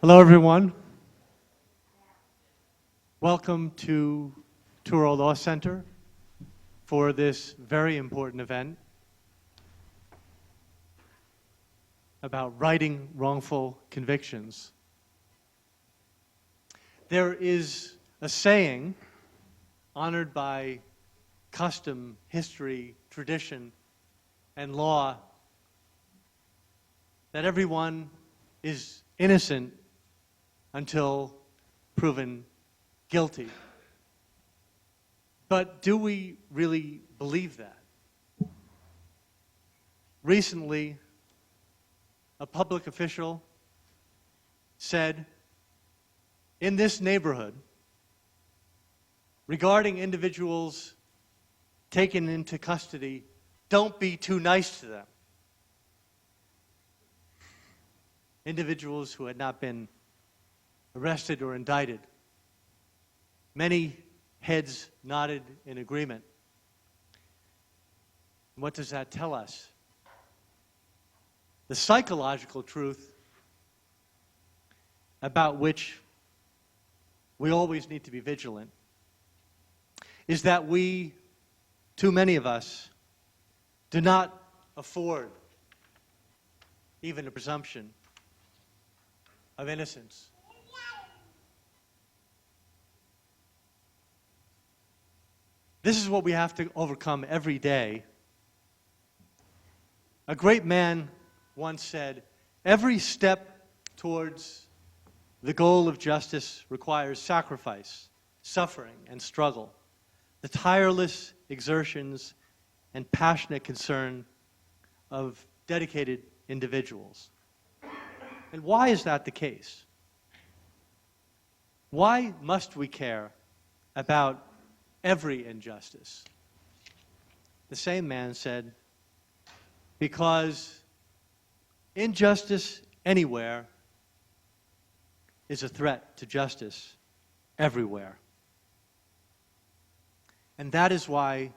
Hello, everyone. Welcome to Touro Law Center for this very important event about righting wrongful convictions. There is a saying honored by custom, history, tradition, and law that everyone is innocent until proven guilty. But do we really believe that? Recently, a public official said, in this neighborhood, regarding individuals taken into custody, don't be too nice to them. Individuals who had not been arrested or indicted. Many heads nodded in agreement. What does that tell us? The psychological truth about which we always need to be vigilant is that we, too many of us, do not afford even a presumption of innocence. This is what we have to overcome every day. A great man once said, every step towards the goal of justice requires sacrifice, suffering, and struggle, the tireless exertions and passionate concern of dedicated individuals. And why is that the case? Why must we care about every injustice? The same man said, because injustice anywhere is a threat to justice everywhere. And that is why,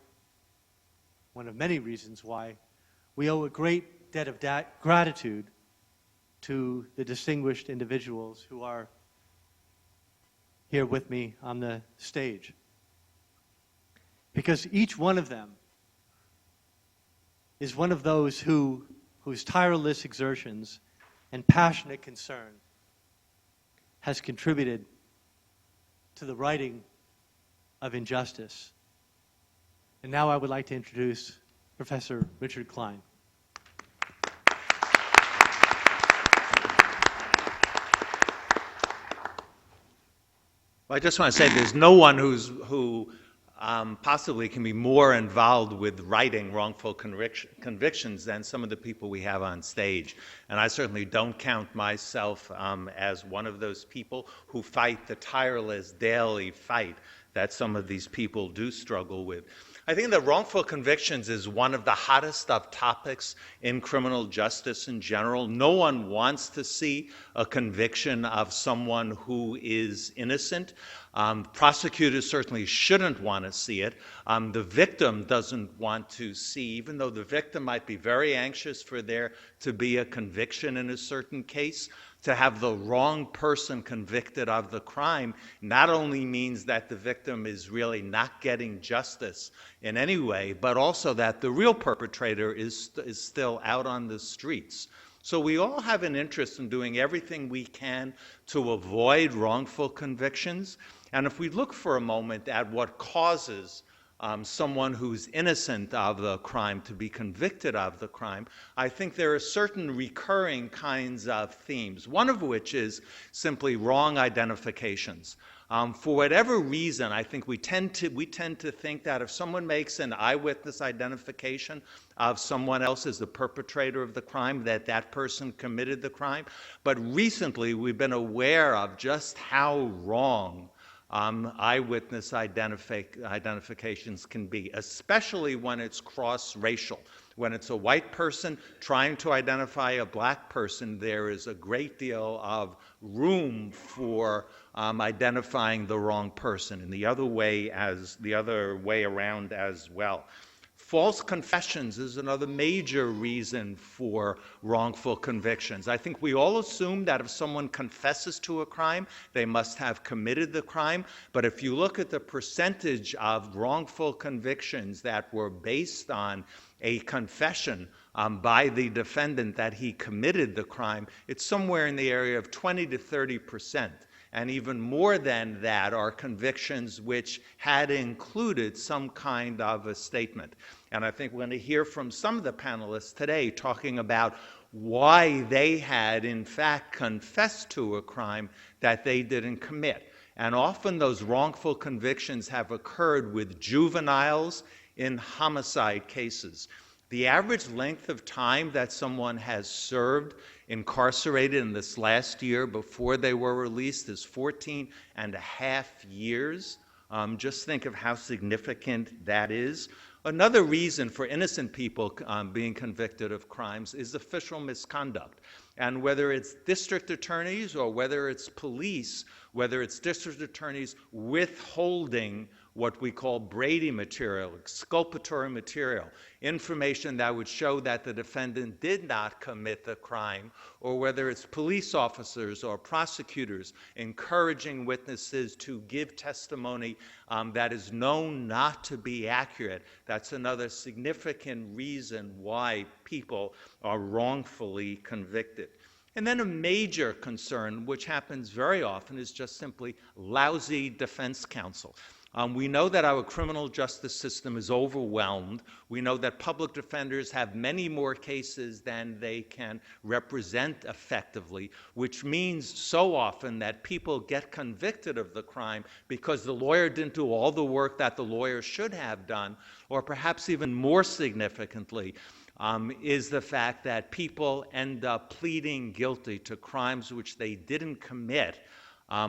one of many reasons why, we owe a great debt of gratitude to the distinguished individuals who are here with me on the stage. Because each one of them is one of those whose tireless exertions and passionate concern has contributed to the righting of injustice. And now I would like to introduce Professor Richard Klein. Well, I just want to say there's no one who possibly can be more involved with writing wrongful convictions than some of the people we have on stage. And I certainly don't count myself as one of those people who fight the tireless daily fight that some of these people do struggle with. I think that wrongful convictions is one of the hottest of topics in criminal justice in general. No one wants to see a conviction of someone who is innocent. Prosecutors certainly shouldn't want to see it. The victim doesn't want to see, even though the victim might be very anxious for there to be a conviction in a certain case. To have the wrong person convicted of the crime not only means that the victim is really not getting justice in any way, but also that the real perpetrator is still out on the streets. So we all have an interest in doing everything we can to avoid wrongful convictions. And if we look for a moment at what causes someone who's innocent of the crime to be convicted of the crime, I think there are certain recurring kinds of themes, one of which is simply wrong identifications. For whatever reason, I think we tend to think that if someone makes an eyewitness identification of someone else as the perpetrator of the crime, that person committed the crime. But recently, we've been aware of just how wrong eyewitness identifications can be, especially when it's cross-racial. When it's a white person trying to identify a black person, there is a great deal of room for identifying the wrong person, and the other way around as well. False confessions is another major reason for wrongful convictions. I think we all assume that if someone confesses to a crime, they must have committed the crime. But if you look at the percentage of wrongful convictions that were based on a confession by the defendant that he committed the crime, it's somewhere in the area of 20 to 30%. And even more than that are convictions which had included some kind of a statement. And I think we're going to hear from some of the panelists today talking about why they had, in fact, confessed to a crime that they didn't commit. And often those wrongful convictions have occurred with juveniles in homicide cases. The average length of time that someone has served incarcerated in this last year before they were released is 14 and a half years. Just think of how significant that is. Another reason for innocent people being convicted of crimes is official misconduct. And whether it's district attorneys or whether it's police, whether it's district attorneys withholding what we call Brady material, exculpatory material, information that would show that the defendant did not commit the crime, or whether it's police officers or prosecutors encouraging witnesses to give testimony that is known not to be accurate, that's another significant reason why people are wrongfully convicted. And then a major concern, which happens very often, is just simply lousy defense counsel. We know that our criminal justice system is overwhelmed. We know that public defenders have many more cases than they can represent effectively, which means so often that people get convicted of the crime because the lawyer didn't do all the work that the lawyer should have done, or perhaps even more significantly, is the fact that people end up pleading guilty to crimes which they didn't commit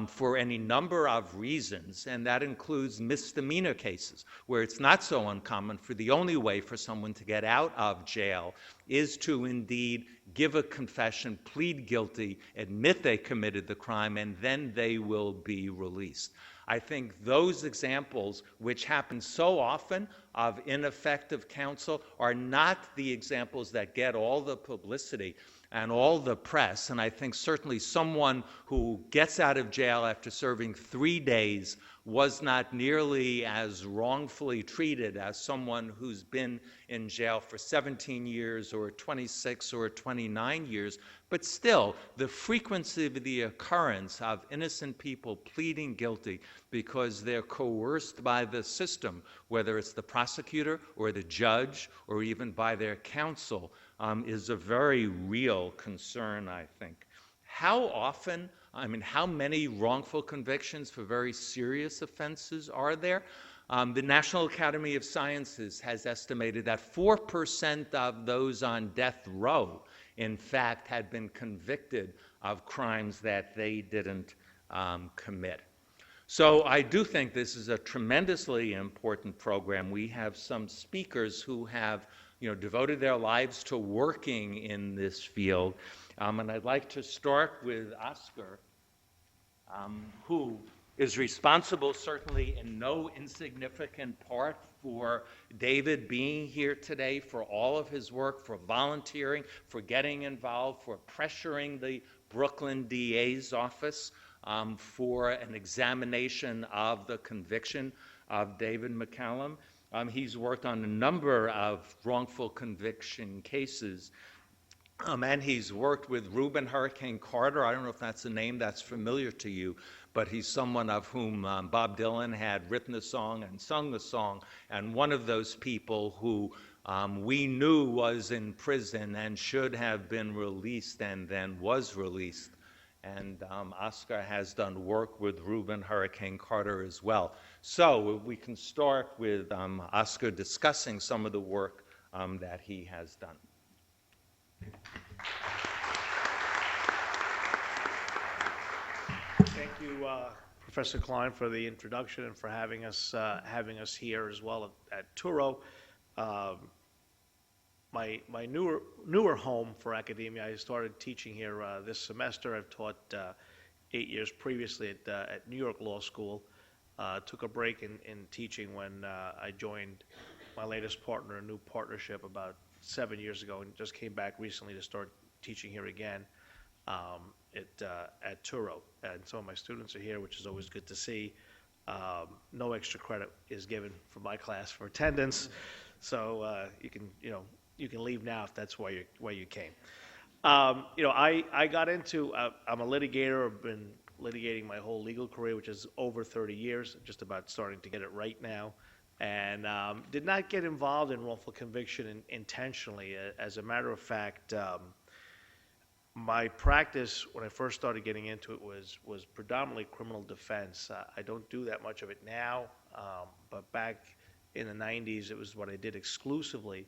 for any number of reasons, and that includes misdemeanor cases, where it's not so uncommon for the only way for someone to get out of jail is to indeed give a confession, plead guilty, admit they committed the crime, and then they will be released. I think those examples, which happen so often of ineffective counsel, are not the examples that get all the publicity and all the press. And I think certainly someone who gets out of jail after serving 3 days was not nearly as wrongfully treated as someone who's been in jail for 17 years or 26 or 29 years. But still, the frequency of the occurrence of innocent people pleading guilty because they're coerced by the system, whether it's the prosecutor or the judge or even by their counsel, is a very real concern, I think. How many wrongful convictions for very serious offenses are there? The National Academy of Sciences has estimated that 4% of those on death row, in fact, had been convicted of crimes that they didn't commit. So I do think this is a tremendously important program. We have some speakers who have devoted their lives to working in this field. And I'd like to start with Oscar, who is responsible certainly in no insignificant part for David being here today, for all of his work, for volunteering, for getting involved, for pressuring the Brooklyn DA's office for an examination of the conviction of David McCallum. He's worked on a number of wrongful conviction cases, and he's worked with Rubin Hurricane Carter. I don't know if that's a name that's familiar to you, but he's someone of whom Bob Dylan had written a song and sung the song, and one of those people who we knew was in prison and should have been released and then was released. And Oscar has done work with Rubin Hurricane Carter as well. So we can start with Oscar discussing some of the work that he has done. Thank you, Professor Klein, for the introduction and for having us here as well at Touro. My newer home for academia. I started teaching here this semester. I've taught 8 years previously at New York Law School. Took a break in teaching when I joined my latest partner, a new partnership about 7 years ago, and just came back recently to start teaching here again at Turo. And some of my students are here, which is always good to see. No extra credit is given for my class for attendance, so you can leave now if that's why you came. I got into, I'm a litigator. I've been litigating my whole legal career, which is over 30 years, just about starting to get it right now. And did not get involved in wrongful conviction intentionally. As a matter of fact, my practice when I first started getting into it was predominantly criminal defense. I don't do that much of it now, but back in the 90s, it was what I did exclusively.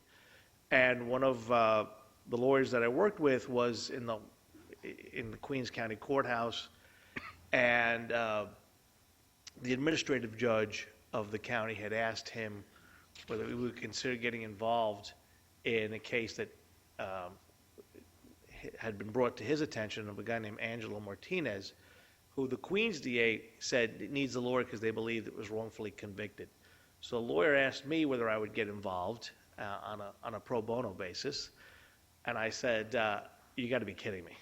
And one of the lawyers that I worked with was in the Queens County Courthouse, and the administrative judge of the county had asked him whether we would consider getting involved in a case that had been brought to his attention of a guy named Angelo Martinez, who the Queens DA said it needs a lawyer because they believed it was wrongfully convicted. So the lawyer asked me whether I would get involved on a pro bono basis, and I said, "You got to be kidding me!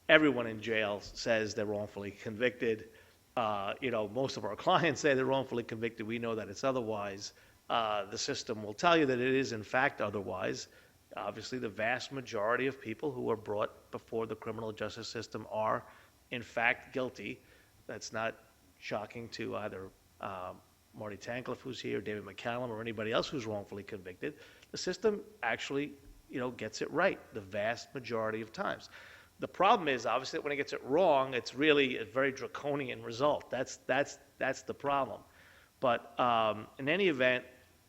Everyone in jail says they're wrongfully convicted. Most of our clients say they're wrongfully convicted. We know that it's otherwise. The system will tell you that it is in fact otherwise. Obviously, the vast majority of people who are brought before the criminal justice system are in fact guilty. That's not shocking to either Marty Tankleff, who's here, David McCallum, or anybody else who's wrongfully convicted. The system actually, gets it right the vast majority of times. The problem is, obviously, when it gets it wrong, it's really a very draconian result. That's the problem. But in any event,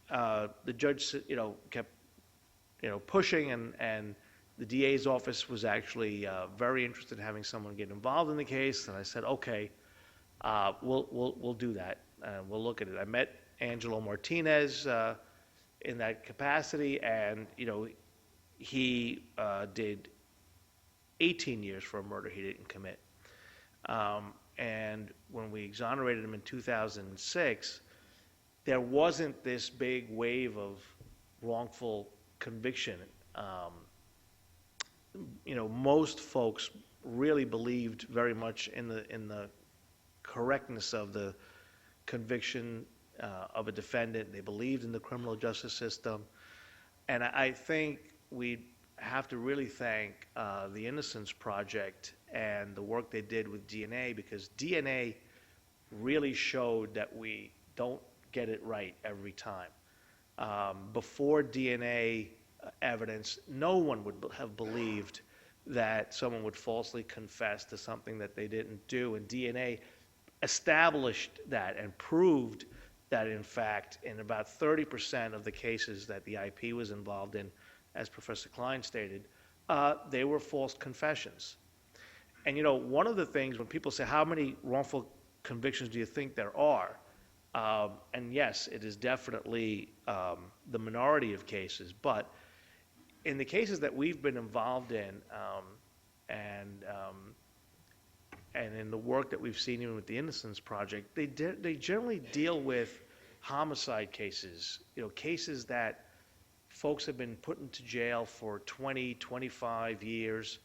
the judge, kept, pushing, and the DA's office was actually very interested in having someone get involved in the case. And I said, okay, we'll do that. We'll look at it. I met Angelo Martinez in that capacity, and he did 18 years for a murder he didn't commit. And when we exonerated him in 2006, there wasn't this big wave of wrongful conviction. Most folks really believed very much in the correctness of the conviction of a defendant. They believed in the criminal justice system. And I think we have to really thank the Innocence Project and the work they did with DNA, because DNA really showed that we don't get it right every time. Before DNA evidence, no one would have believed that someone would falsely confess to something that they didn't do. And DNA established that and proved that, in fact, in about 30% of the cases that the IP was involved in, as Professor Klein stated, they were false confessions. And one of the things when people say, how many wrongful convictions do you think there are? And yes, it is definitely the minority of cases, but in the cases that we've been involved in, and in the work that we've seen even with the Innocence Project, they generally deal with homicide cases, cases that folks have been put into jail for 20, 25 years,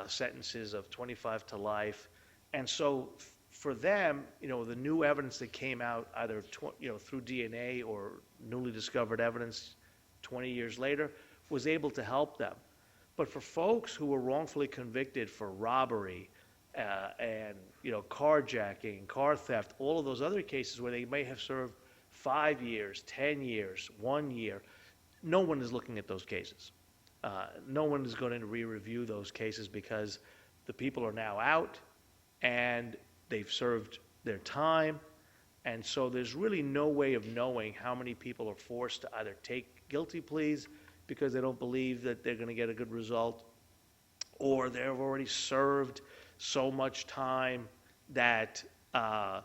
sentences of 25 to life. And so for them, the new evidence that came out either through DNA or newly discovered evidence 20 years later was able to help them. But for folks who were wrongfully convicted for robbery and carjacking, car theft, all of those other cases where they may have served 5 years, 10 years, 1 year, no one is looking at those cases. No one is going to re-review those cases because the people are now out and they've served their time. And so there's really no way of knowing how many people are forced to either take guilty pleas because they don't believe that they're going to get a good result, or they've already served so much time that the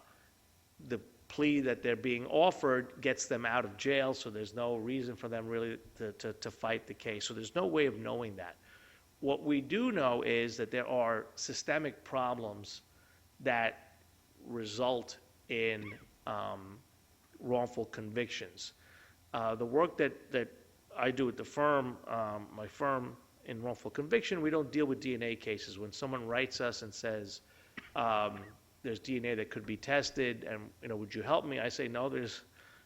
plea that they're being offered gets them out of jail, so there's no reason for them really to fight the case. So there's no way of knowing that. What we do know is that there are systemic problems that result in wrongful convictions. The work that I do at the firm, my firm in wrongful conviction, we don't deal with DNA cases. When someone writes us and says, there's DNA that could be tested, and would you help me? I say, no, there's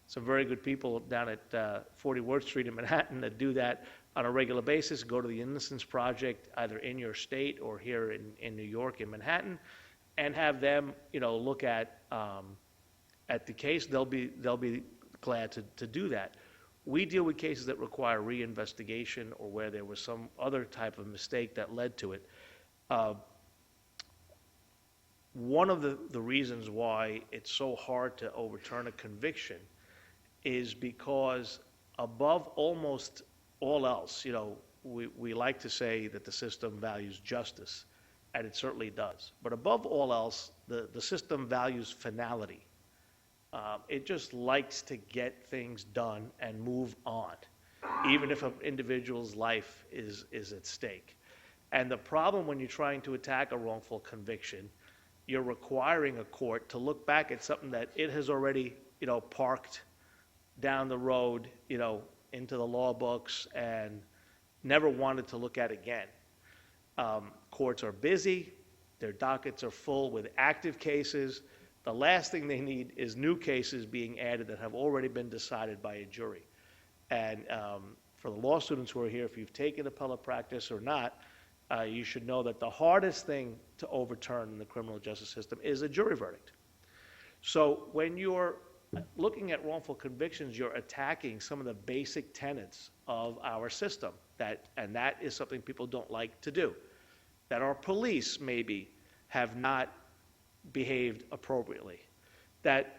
some very good people down at 40 Ward Street in Manhattan that do that on a regular basis. Go to the Innocence Project, either in your state or here in New York, in Manhattan, and have them, look at the case. They'll be glad to do that. We deal with cases that require reinvestigation or where there was some other type of mistake that led to it. One of the reasons why it's so hard to overturn a conviction is because above almost all else, we like to say that the system values justice, and it certainly does. But above all else, the system values finality. It just likes to get things done and move on, even if an individual's life is at stake. And the problem when you're trying to attack a wrongful conviction, you're requiring a court to look back at something that it has already, parked down the road, into the law books and never wanted to look at again. Courts are busy, their dockets are full with active cases. The last thing they need is new cases being added that have already been decided by a jury. And for the law students who are here, if you've taken appellate practice or not, you should know that the hardest thing to overturn in the criminal justice system is a jury verdict. So when you're looking at wrongful convictions, you're attacking some of the basic tenets of our system, and that is something people don't like to do. That our police maybe have not behaved appropriately, that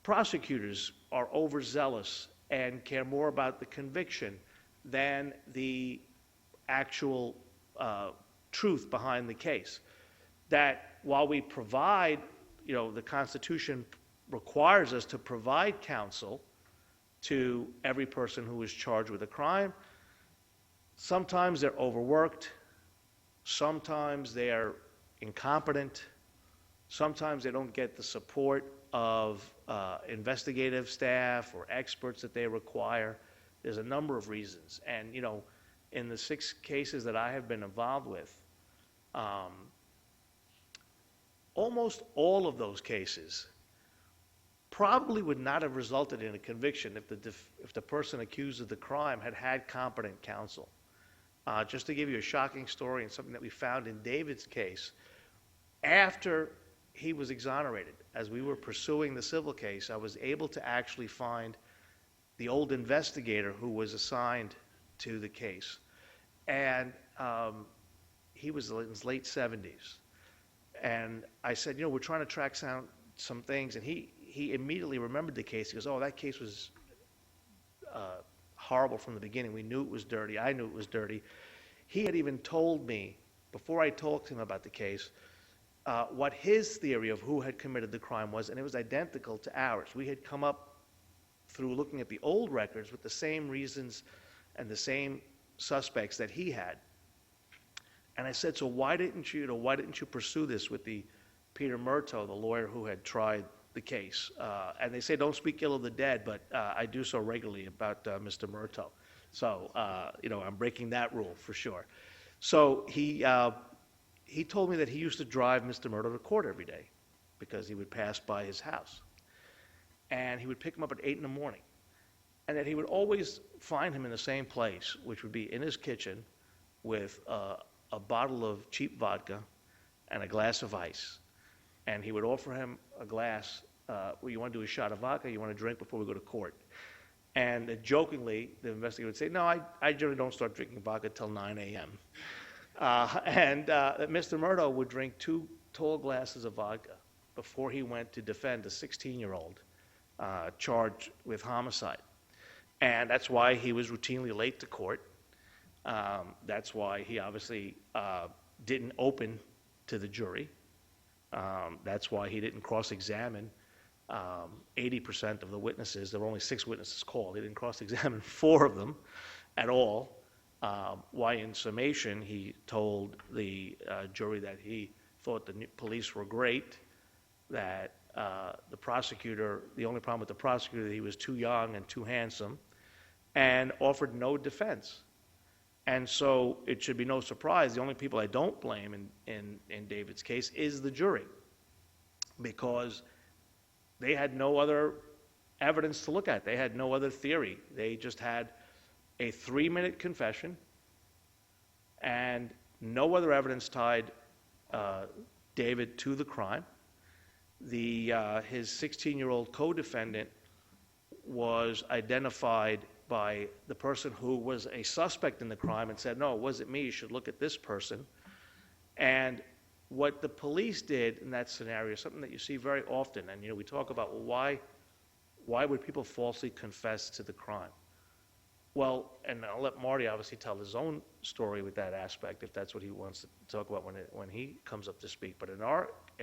prosecutors are overzealous and care more about the conviction than the actual truth behind the case, that while we provide, the Constitution requires us to provide counsel to every person who is charged with a crime, sometimes they're overworked, sometimes they're incompetent, sometimes they don't get the support of investigative staff or experts that they require. There's a number of reasons. And, in the 6 cases that I have been involved with, almost all of those cases probably would not have resulted in a conviction if the person accused of the crime had competent counsel. Just to give you a shocking story and something that we found in David's case, after he was exonerated, as we were pursuing the civil case, I was able to actually find the old investigator who was assigned to the case. And he was in his late 70s. And I said, we're trying to track down some things. And he immediately remembered the case. He goes, oh, that case was horrible from the beginning. We knew it was dirty. I knew it was dirty. He had even told me, before I talked to him about the case, what his theory of who had committed the crime was, and it was identical to ours. We had come up through looking at the old records with the same reasons and the same suspects that he had. And I said, so why didn't you pursue this with the Peter Murtaugh, the lawyer who had tried the case? And they say, don't speak ill of the dead, but I do so regularly about Mr. Murtaugh. So, I'm breaking that rule for sure. So he told me that he used to drive Mr. Murtaugh to court every day because he would pass by his house. And he would pick him up at 8 in the morning. And that he would always find him in the same place, which would be in his kitchen with a bottle of cheap vodka and a glass of ice. And he would offer him a glass, well, you want to do a shot of vodka, you want to drink before we go to court. And jokingly, the investigator would say, no, I generally don't start drinking vodka till 9 a.m. And Mr. Murtaugh would drink 2 tall glasses of vodka before he went to defend a 16-year-old charged with homicide. And that's why he was routinely late to court. That's why he obviously didn't open to the jury. That's why he didn't cross-examine 80% of the witnesses. There were only 6 witnesses called. He didn't cross-examine 4 of them at all. Why, in summation, he told the jury that he thought the police were great, that the prosecutor, the only problem with the prosecutor, that he was too young and too handsome, and offered no defense. And so it should be no surprise, the only people I don't blame in David's case is the jury, because they had no other evidence to look at. They had no other theory. They just had a 3-minute confession and no other evidence tied David to the crime. His 16-year-old co-defendant was identified by the person who was a suspect in the crime and said, no, it wasn't me, you should look at this person. And what the police did in that scenario is something that you see very often. And, we talk about, well, why would people falsely confess to the crime? Well, and I'll let Marty obviously tell his own story with that aspect, if that's what he wants to talk about when he comes up to speak. But in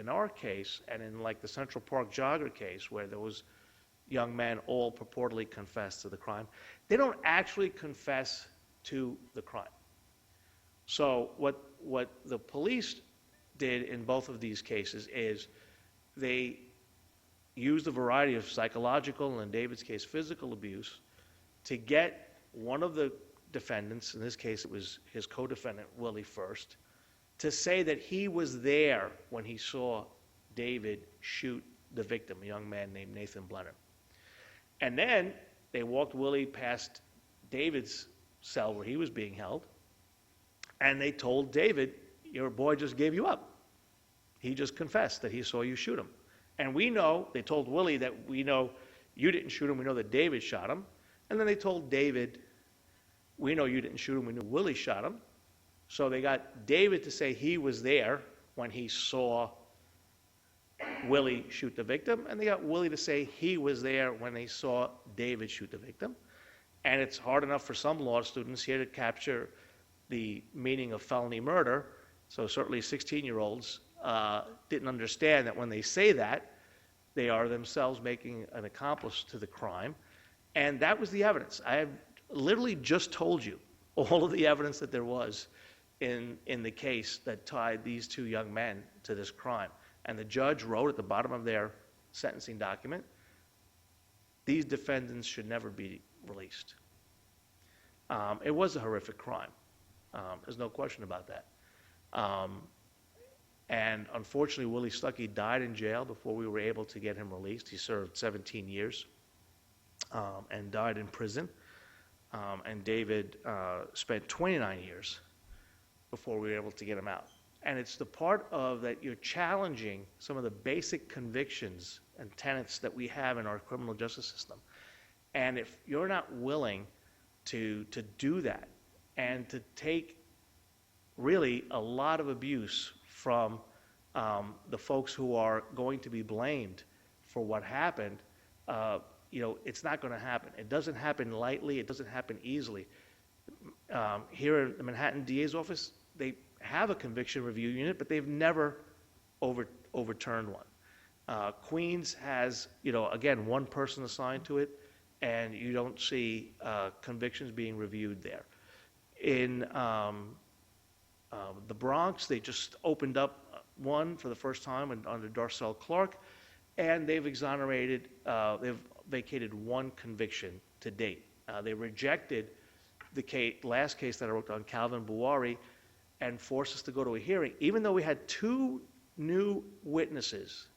our case, and in like the Central Park jogger case, where those young men all purportedly confessed to the crime, they don't actually confess to the crime. So what the police did in both of these cases is they used a variety of psychological, and in David's case, physical abuse, to get one of the defendants, in this case it was his co-defendant, Willie First, to say that he was there when he saw David shoot the victim, a young man named Nathan Blenner. And then they walked Willie past David's cell where he was being held, and they told David, your boy just gave you up. He just confessed that he saw you shoot him. And we know, they told Willie that we know you didn't shoot him, we know that David shot him. And then they told David, we know you didn't shoot him, we knew Willie shot him. So they got David to say he was there when he saw Willie shoot the victim, and they got Willie to say he was there when they saw David shoot the victim. And it's hard enough for some law students here to capture the meaning of felony murder, so certainly 16-year-olds didn't understand that when they say that, they are themselves making an accomplice to the crime. And that was the evidence. I have literally just told you all of the evidence that there was in the case that tied these two young men to this crime. And the judge wrote at the bottom of their sentencing document, these defendants should never be released. It was a horrific crime. There's no question about that. And unfortunately, Willie Stuckey died in jail before we were able to get him released. He served 17 years and died in prison. And David spent 29 years before we were able to get him out. And it's the part of that you're challenging some of the basic convictions and tenets that we have in our criminal justice system. And if you're not willing to do that and to take really a lot of abuse from the folks who are going to be blamed for what happened, it's not going to happen. It doesn't happen lightly. It doesn't happen easily. Here in the Manhattan DA's office, they have a conviction review unit, but they've never overturned one. Queens has, again, one person assigned to it, and you don't see convictions being reviewed there. In the Bronx, they just opened up one for the first time under Darcel Clark, and they've they've vacated one conviction to date. They rejected the last case that I wrote on, Calvin Buari, and forced us to go to a hearing, even though we had two new witnesses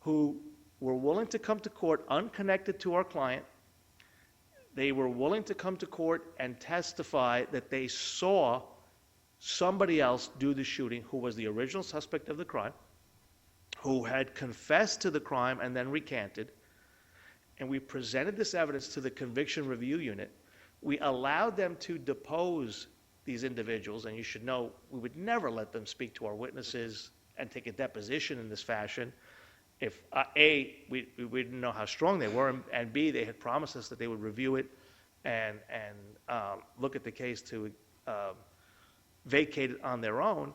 who were willing to come to court unconnected to our client. They were willing to come to court and testify that they saw somebody else do the shooting who was the original suspect of the crime, who had confessed to the crime and then recanted. And we presented this evidence to the conviction review unit. We allowed them to depose these individuals, and you should know we would never let them speak to our witnesses and take a deposition in this fashion if, A, we didn't know how strong they were, and B, they had promised us that they would review it and look at the case to vacate it on their own.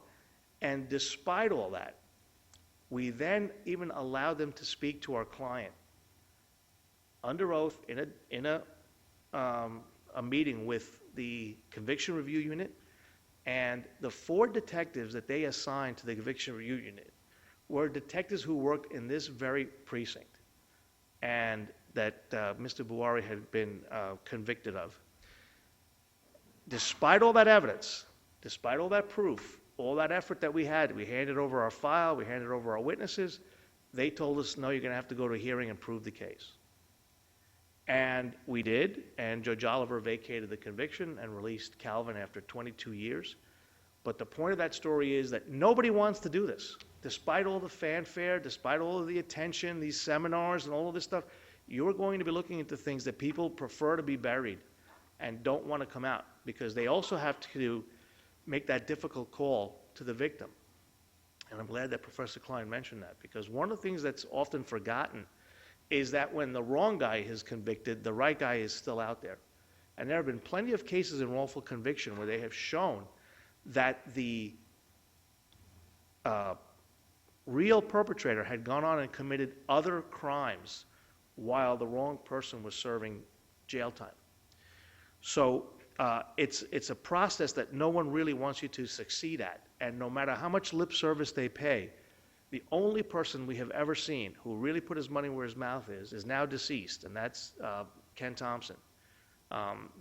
And despite all that, we then even allowed them to speak to our client under oath in a meeting with the conviction review unit, and the 4 detectives that they assigned to the conviction review unit were detectives who worked in this very precinct and that Mr. Buhari had been convicted of. Despite all that evidence, despite all that proof, all that effort that we handed over our file, we handed over our witnesses, they told us, no, you're going to have to go to a hearing and prove the case. And we did, and Judge Oliver vacated the conviction and released Calvin after 22 years. But the point of that story is that nobody wants to do this. Despite all the fanfare, despite all of the attention, these seminars and all of this stuff, you're going to be looking into things that people prefer to be buried and don't want to come out because they also have to make that difficult call to the victim. And I'm glad that Professor Klein mentioned that, because one of the things that's often forgotten is that when the wrong guy is convicted, the right guy is still out there. And there have been plenty of cases in wrongful conviction where they have shown that the real perpetrator had gone on and committed other crimes while the wrong person was serving jail time. So it's a process that no one really wants you to succeed at. And no matter how much lip service they pay, the only person we have ever seen who really put his money where his mouth is now deceased, and that's Ken Thompson,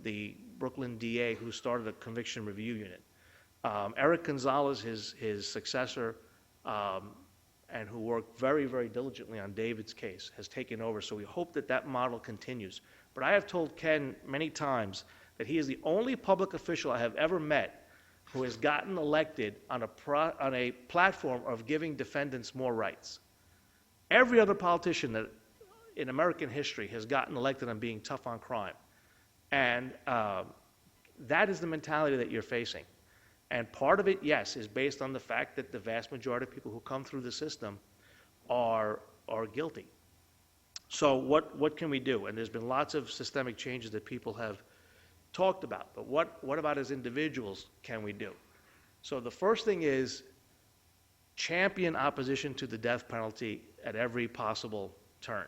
the Brooklyn DA who started a conviction review unit. Eric Gonzalez, his successor, and who worked very, very diligently on David's case, has taken over. So we hope that that model continues. But I have told Ken many times that he is the only public official I have ever met who has gotten elected on a platform of giving defendants more rights. Every other politician that in American history has gotten elected on being tough on crime. And that is the mentality that you're facing. And part of it, yes, is based on the fact that the vast majority of people who come through the system are guilty. So what can we do? And there's been lots of systemic changes that people have talked about, but what about as individuals can we do? So the first thing is champion opposition to the death penalty at every possible turn.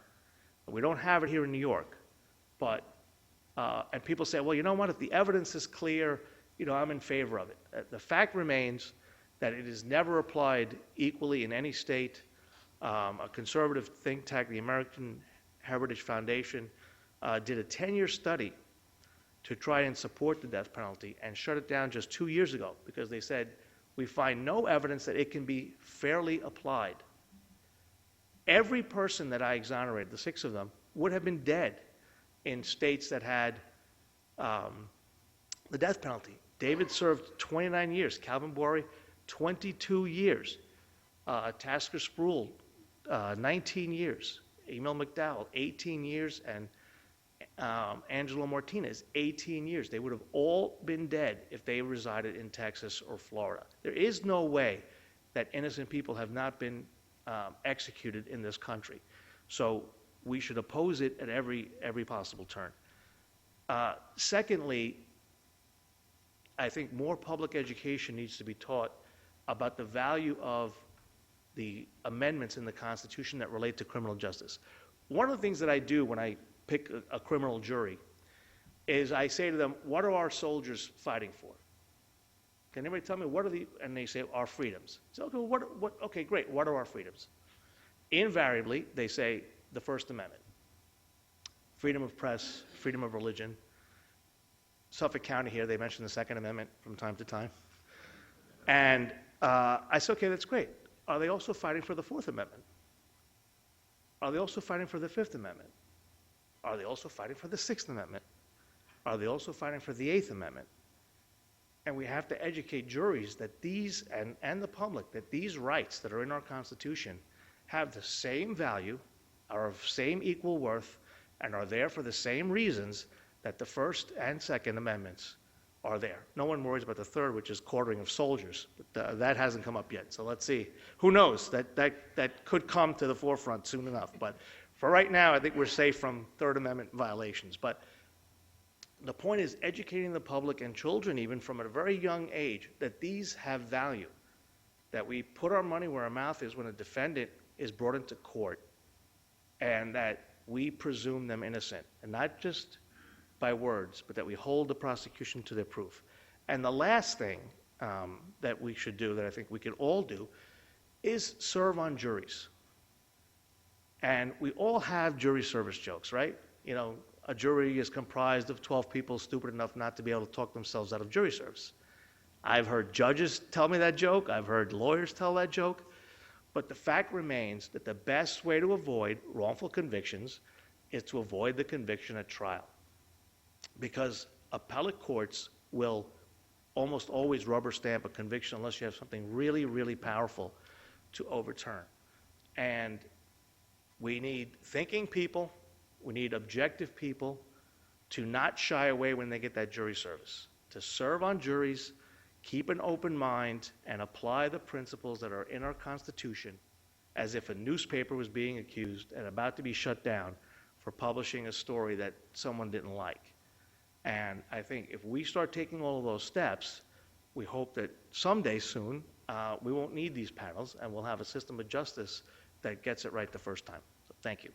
We don't have it here in New York, but, and people say, well, you know what, if the evidence is clear, I'm in favor of it. The fact remains that it is never applied equally in any state. A conservative think tank, the American Heritage Foundation, did a 10-year study to try and support the death penalty and shut it down just 2 years ago because they said, we find no evidence that it can be fairly applied. Every person that I exonerated, the 6 of them, would have been dead in states that had the death penalty. David served 29 years, Calvin Buhari, 22 years, Tasker Spruill, 19 years, Emil McDowell, 18 years, and Angelo Martinez, 18 years. They would have all been dead if they resided in Texas or Florida. There is no way that innocent people have not been executed in this country. So we should oppose it at every possible turn. Secondly, I think more public education needs to be taught about the value of the amendments in the Constitution that relate to criminal justice. One of the things that I do when I pick a criminal jury is I say to them, what are our soldiers fighting for? Can anybody tell me what are and they say, our freedoms. So, okay, great, what are our freedoms? Invariably, they say the First Amendment. Freedom of press, freedom of religion. Suffolk County here, they mention the Second Amendment from time to time. And I say, okay, that's great. Are they also fighting for the Fourth Amendment? Are they also fighting for the Fifth Amendment? Are they also fighting for the Sixth Amendment? Are they also fighting for the Eighth Amendment? And we have to educate juries that these, and the public, that these rights that are in our Constitution have the same value, are of same equal worth, and are there for the same reasons that the First and Second Amendments are there. No one worries about the third, which is quartering of soldiers. But that hasn't come up yet, so let's see. Who knows? That could come to the forefront soon enough. But for right now, I think we're safe from Third Amendment violations. But the point is educating the public and children even from a very young age that these have value, that we put our money where our mouth is when a defendant is brought into court, and that we presume them innocent, and not just by words, but that we hold the prosecution to their proof. And the last thing that we should do, that I think we can all do, is serve on juries. And we all have jury service jokes, right? You know, a jury is comprised of 12 people stupid enough not to be able to talk themselves out of jury service. I've heard judges tell me that joke. I've heard lawyers tell that joke. But the fact remains that the best way to avoid wrongful convictions is to avoid the conviction at trial. Because appellate courts will almost always rubber stamp a conviction unless you have something really, really powerful to overturn. And we need thinking people, we need objective people to not shy away when they get that jury service, to serve on juries, keep an open mind, and apply the principles that are in our Constitution as if a newspaper was being accused and about to be shut down for publishing a story that someone didn't like. And I think if we start taking all of those steps, we hope that someday soon we won't need these panels and we'll have a system of justice that gets it right the first time. So thank you.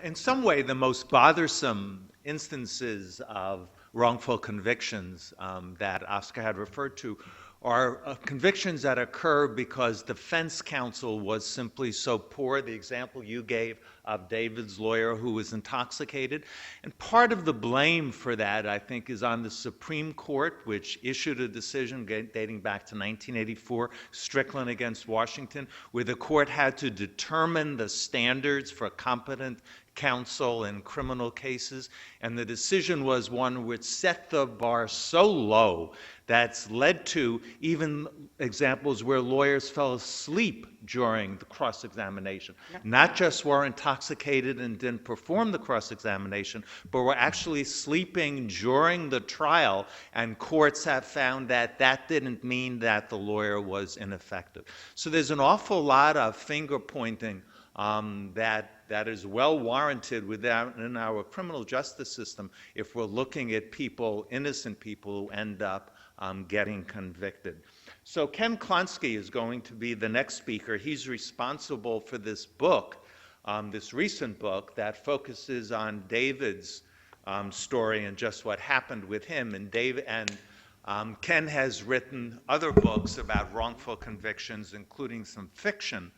In some way, the most bothersome instances of wrongful convictions that Oscar had referred to are convictions that occur because defense counsel was simply so poor. The example you gave of David's lawyer who was intoxicated. And part of the blame for that, I think, is on the Supreme Court, which issued a decision dating back to 1984, Strickland against Washington, where the court had to determine the standards for competent counsel in criminal cases, and the decision was one which set the bar so low that's led to even examples where lawyers fell asleep during the cross-examination. Not just were intoxicated and didn't perform the cross-examination, but were actually sleeping during the trial, and courts have found that that didn't mean that the lawyer was ineffective. So there's an awful lot of finger-pointing that is well warranted in our criminal justice system if we're looking at people, innocent people, who end up getting convicted. So Ken Klonsky is going to be the next speaker. He's responsible for this book, this recent book that focuses on David's story and just what happened with him. And Ken has written other books about wrongful convictions, including some fiction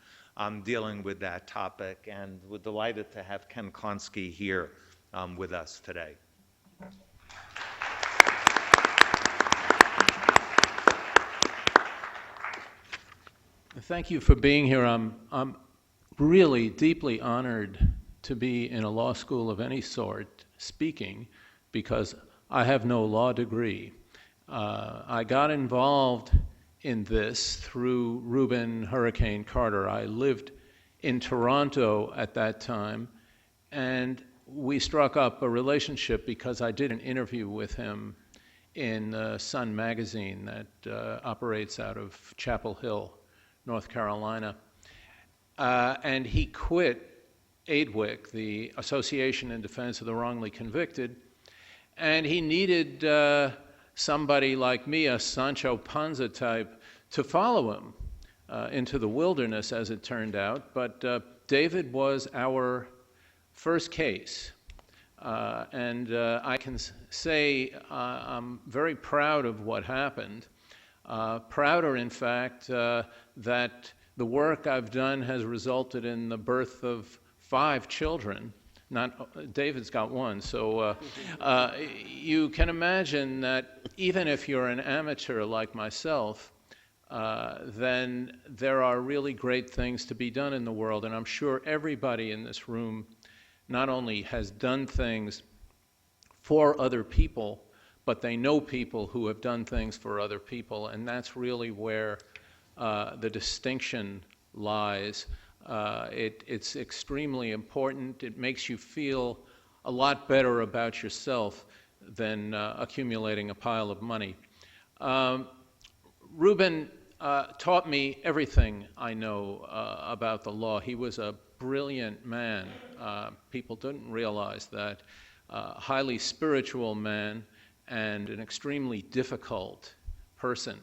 dealing with that topic, and we're delighted to have Ken Klonsky here with us today. Thank you for being here. I'm really deeply honored to be in a law school of any sort speaking, because I have no law degree. I got involved in this through Rubin, Hurricane Carter. I lived in Toronto at that time, and we struck up a relationship because I did an interview with him in Sun magazine that operates out of Chapel Hill, North Carolina. And he quit AIDWIC, the Association in Defense of the Wrongly Convicted, and he needed somebody like me, a Sancho Panza type, to follow him into the wilderness, as it turned out. But David was our first case. And I can say I'm very proud of what happened. Prouder, in fact, that the work I've done has resulted in the birth of 5 children. David's got 1, so you can imagine that even if you're an amateur like myself, then there are really great things to be done in the world, and I'm sure everybody in this room not only has done things for other people, but they know people who have done things for other people, and that's really where the distinction lies. It's extremely important. It makes you feel a lot better about yourself than accumulating a pile of money. Rubin taught me everything I know about the law. He was a brilliant man. People didn't realize that. Highly spiritual man and an extremely difficult person.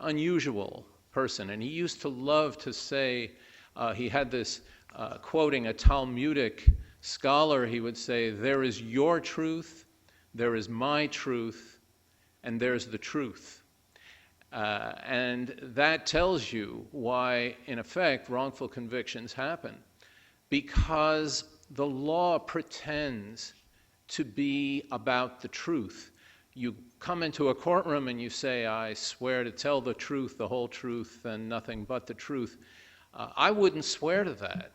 Unusual person. And he used to love to say, he had this, quoting a Talmudic scholar, he would say, "There is your truth, There is my truth, and there's the truth. And that tells you why, in effect, wrongful convictions happen. Because the law pretends to be about the truth. You come into a courtroom and you say, I swear to tell the truth, the whole truth, and nothing but the truth. I wouldn't swear to that.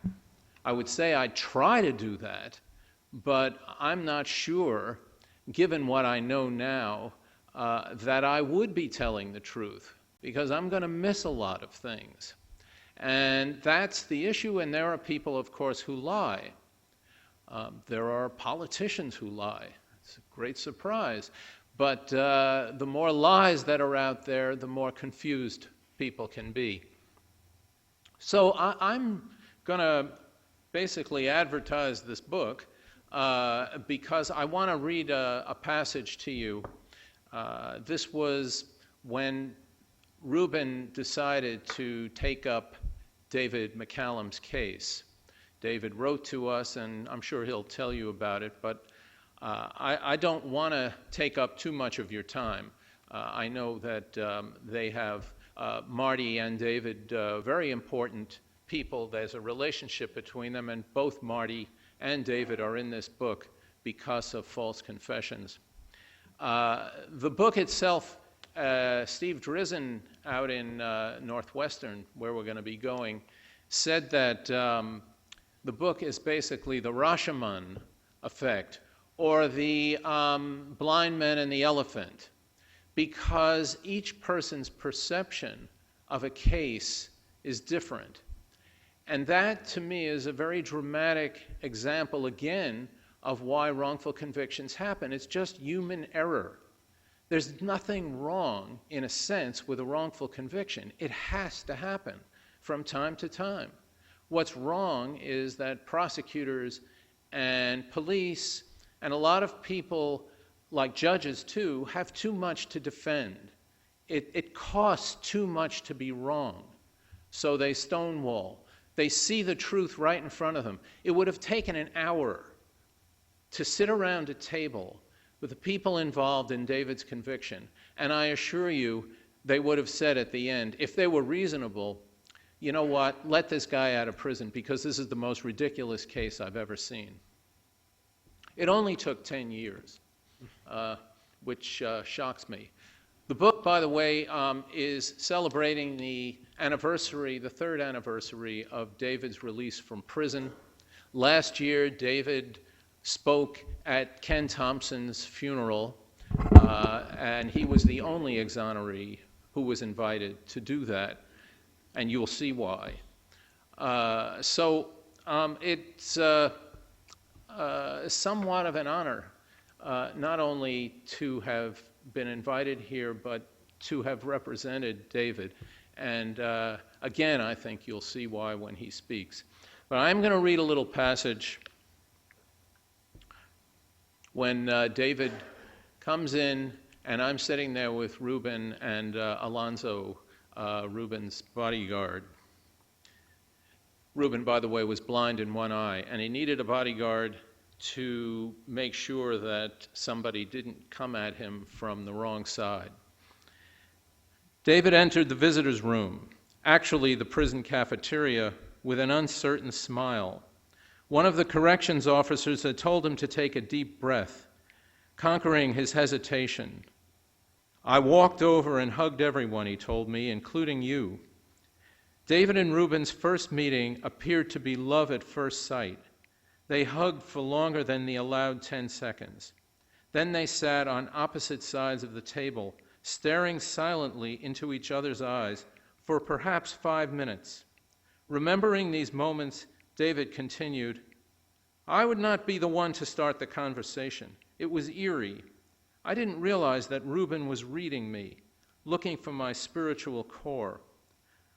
I would say I'd try to do that, but I'm not sure, given what I know now, that I would be telling the truth, because I'm going to miss a lot of things. And that's the issue, and there are people, of course, who lie. There are politicians who lie. It's a great surprise. But the more lies that are out there, the more confused people can be. So I'm going to basically advertise this book because I want to read a passage to you. This was when Rubin decided to take up David McCallum's case. David wrote to us, and I'm sure he'll tell you about it, but I don't want to take up too much of your time. I know that they have Marty and David, very important people. There's a relationship between them, and both Marty and David are in this book because of false confessions. The book itself, Steve Drizzen out in Northwestern, where we're going to be going, said that the book is basically the Rashomon effect, or the blind man and the elephant, because each person's perception of a case is different. And that, to me, is a very dramatic example, again, of why wrongful convictions happen. It's just human error. There's nothing wrong, in a sense, with a wrongful conviction. It has to happen from time to time. What's wrong is that prosecutors and police and a lot of people, like judges too, have too much to defend. It costs too much to be wrong, so they stonewall. They see the truth right in front of them. It would have taken an hour to sit around a table with the people involved in David's conviction, and I assure you they would have said at the end, if they were reasonable, you know what, let this guy out of prison because this is the most ridiculous case I've ever seen. It only took 10 years, which shocks me. The book, by the way, is celebrating the anniversary, the third anniversary of David's release from prison. Last year, David spoke at Ken Thompson's funeral, and he was the only exoneree who was invited to do that, and you'll see why. It's somewhat of an honor, not only to have been invited here, but to have represented David. And again, I think you'll see why when he speaks. But I'm going to read a little passage when David comes in, and I'm sitting there with Rubin and Alonzo, Rubin's bodyguard. Rubin, by the way, was blind in one eye, and he needed a bodyguard to make sure that somebody didn't come at him from the wrong side. David entered the visitor's room, actually the prison cafeteria, with an uncertain smile. One of the corrections officers had told him to take a deep breath, conquering his hesitation. I walked over and hugged everyone, he told me, including you. David and Rubin's first meeting appeared to be love at first sight. They hugged for longer than the allowed 10 seconds. Then they sat on opposite sides of the table, staring silently into each other's eyes for perhaps 5 minutes. Remembering these moments, David continued, I would not be the one to start the conversation. It was eerie. I didn't realize that Rubin was reading me, looking for my spiritual core.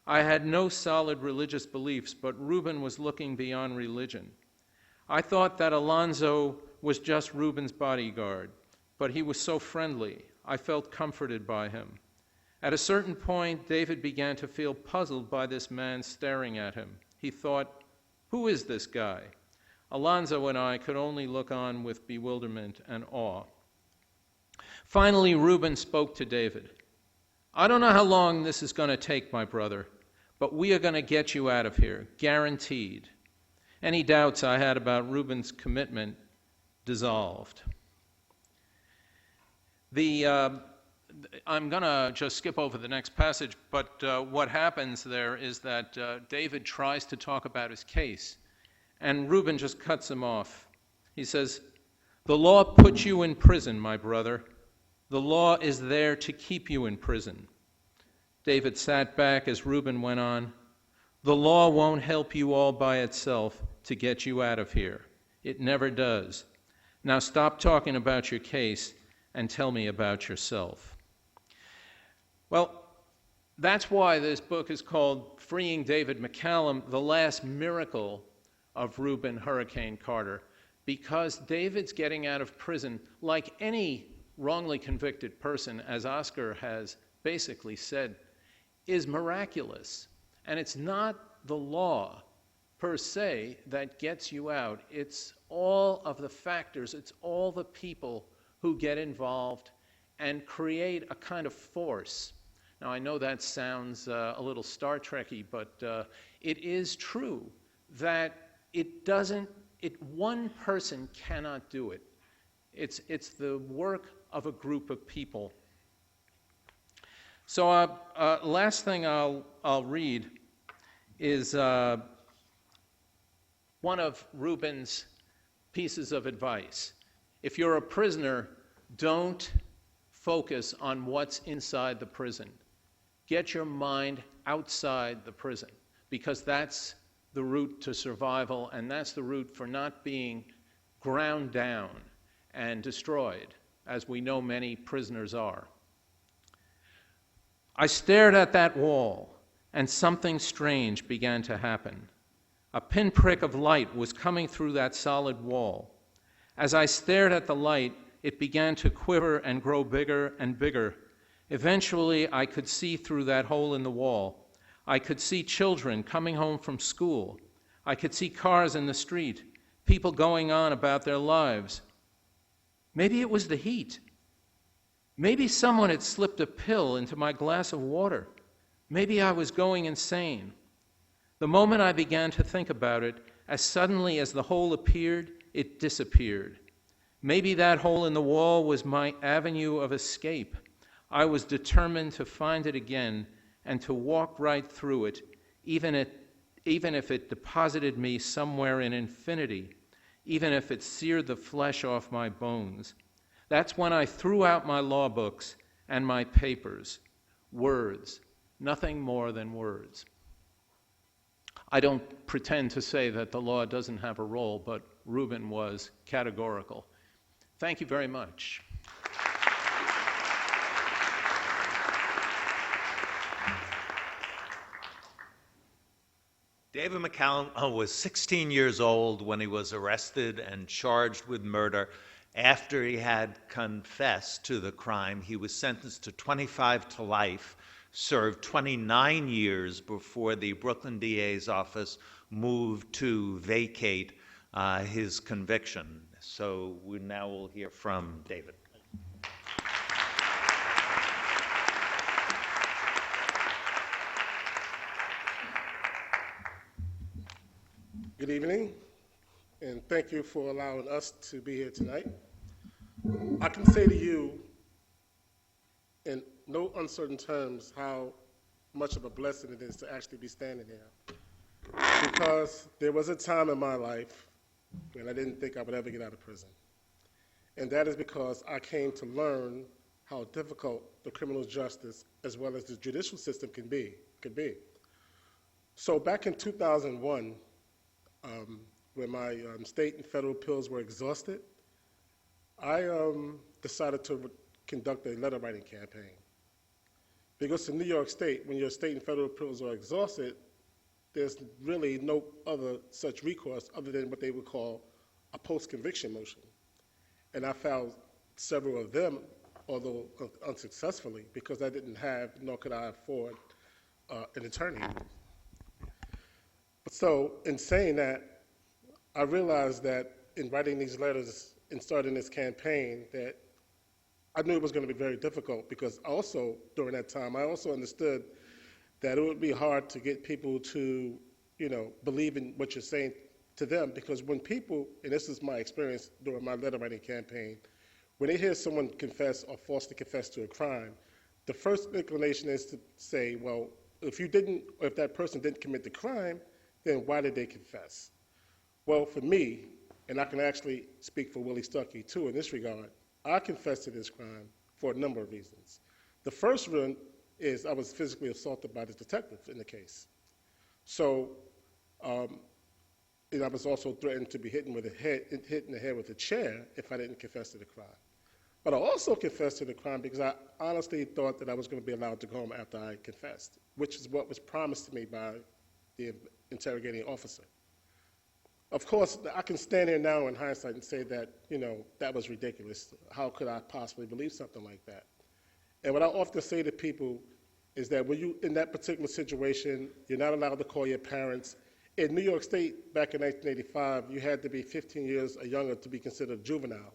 I had no solid religious beliefs, but Rubin was looking beyond religion. I thought that Alonzo was just Rubin's bodyguard, but he was so friendly. I felt comforted by him. At a certain point, David began to feel puzzled by this man staring at him. He thought, who is this guy? Alonzo and I could only look on with bewilderment and awe. Finally, Rubin spoke to David. I don't know how long this is going to take, my brother, but we are going to get you out of here, guaranteed. Any doubts I had about Rubin's commitment dissolved. I'm going to just skip over the next passage, but what happens there is that David tries to talk about his case, and Rubin just cuts him off. He says, "The law puts you in prison, my brother. The law is there to keep you in prison." David sat back as Rubin went on. "The law won't help you all by itself to get you out of here. It never does. Now stop talking about your case and tell me about yourself." Well, that's why this book is called Freeing David McCallum, the last miracle of Rubin Hurricane Carter, because David's getting out of prison like any wrongly convicted person, as Oscar has basically said, is miraculous. And it's not the law per se that gets you out. It's all of the factors, it's all the people who get involved and create a kind of force. Now, I know that sounds a little Star Trek-y, but it is true that one person cannot do it. It's the work of a group of people. So last thing I'll read is one of Rubin's pieces of advice. If you're a prisoner, don't focus on what's inside the prison. Get your mind outside the prison, because that's the route to survival, and that's the route for not being ground down and destroyed, as we know many prisoners are. I stared at that wall, and something strange began to happen. A pinprick of light was coming through that solid wall. As I stared at the light, it began to quiver and grow bigger and bigger. Eventually, I could see through that hole in the wall. I could see children coming home from school. I could see cars in the street, people going on about their lives. Maybe it was the heat. Maybe someone had slipped a pill into my glass of water. Maybe I was going insane. The moment I began to think about it, as suddenly as the hole appeared, it disappeared. Maybe that hole in the wall was my avenue of escape. I was determined to find it again and to walk right through it, even if it deposited me somewhere in infinity, even if it seared the flesh off my bones. That's when I threw out my law books and my papers. Words, nothing more than words. I don't pretend to say that the law doesn't have a role, but Rubin was categorical. Thank you very much. David McCallum was 16 years old when he was arrested and charged with murder. After he had confessed to the crime, he was sentenced to 25 to life, served 29 years before the Brooklyn DA's office moved to vacate his conviction. So we now will hear from David. Good evening, and thank you for allowing us to be here tonight. I can say to you in no uncertain terms how much of a blessing it is to actually be standing here. Because there was a time in my life when I didn't think I would ever get out of prison. And that is because I came to learn how difficult the criminal justice as well as the judicial system could be. So back in 2001, when my state and federal appeals were exhausted, I decided to conduct a letter writing campaign. Because in New York State, when your state and federal appeals are exhausted, there's really no other such recourse other than what they would call a post-conviction motion. And I filed several of them, although unsuccessfully, because I didn't have, nor could I afford, an attorney. So in saying that, I realized that in writing these letters and starting this campaign that I knew it was going to be very difficult because also during that time, I also understood that it would be hard to get people to, believe in what you're saying to them, because when people, and this is my experience during my letter writing campaign, when they hear someone confess or falsely confess to a crime, the first inclination is to say, well, if that person didn't commit the crime, then why did they confess? Well, for me, and I can actually speak for Willie Stuckey too in this regard, I confessed to this crime for a number of reasons. The first one is I was physically assaulted by the detective in the case. So, and I was also threatened to be hit in the head with a chair if I didn't confess to the crime. But I also confessed to the crime because I honestly thought that I was going to be allowed to go home after I confessed, which is what was promised to me by the interrogating officer. Of course, I can stand here now in hindsight and say that, that was ridiculous. How could I possibly believe something like that? And what I often say to people is that when you, in that particular situation, you're not allowed to call your parents. In New York State, back in 1985, you had to be 15 years or younger to be considered juvenile.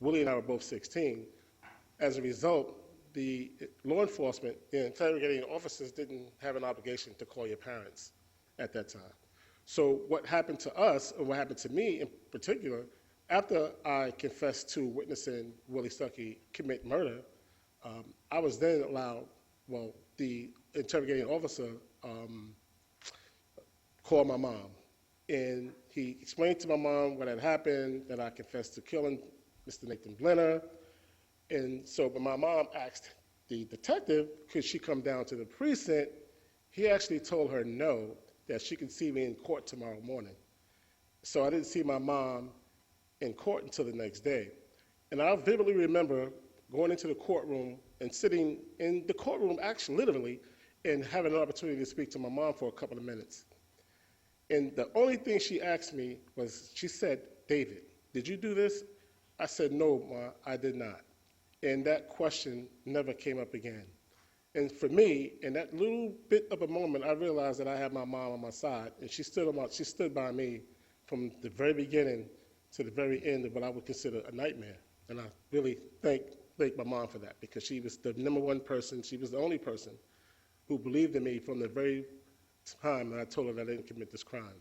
Willie and I were both 16. As a result, the law enforcement, the interrogating officers didn't have an obligation to call your parents at that time. So what happened to us, and what happened to me in particular, after I confessed to witnessing Willie Stuckey commit murder, I was then allowed, the interrogating officer called my mom. And he explained to my mom what had happened, that I confessed to killing Mr. Nathan Blenner. And so when my mom asked the detective, could she come down to the precinct, he actually told her no, that she could see me in court tomorrow morning. So I didn't see my mom in court until the next day. And I vividly remember going into the courtroom and sitting in the courtroom, actually, literally, and having an opportunity to speak to my mom for a couple of minutes. And the only thing she asked me was, she said, "David, did you do this?" I said, "No, Ma, I did not." And that question never came up again. And for me, in that little bit of a moment, I realized that I had my mom on my side, and she stood by me from the very beginning to the very end of what I would consider a nightmare. And I really thank my mom for that, because she was the number one person, she was the only person who believed in me from the very time that I told her that I didn't commit this crime.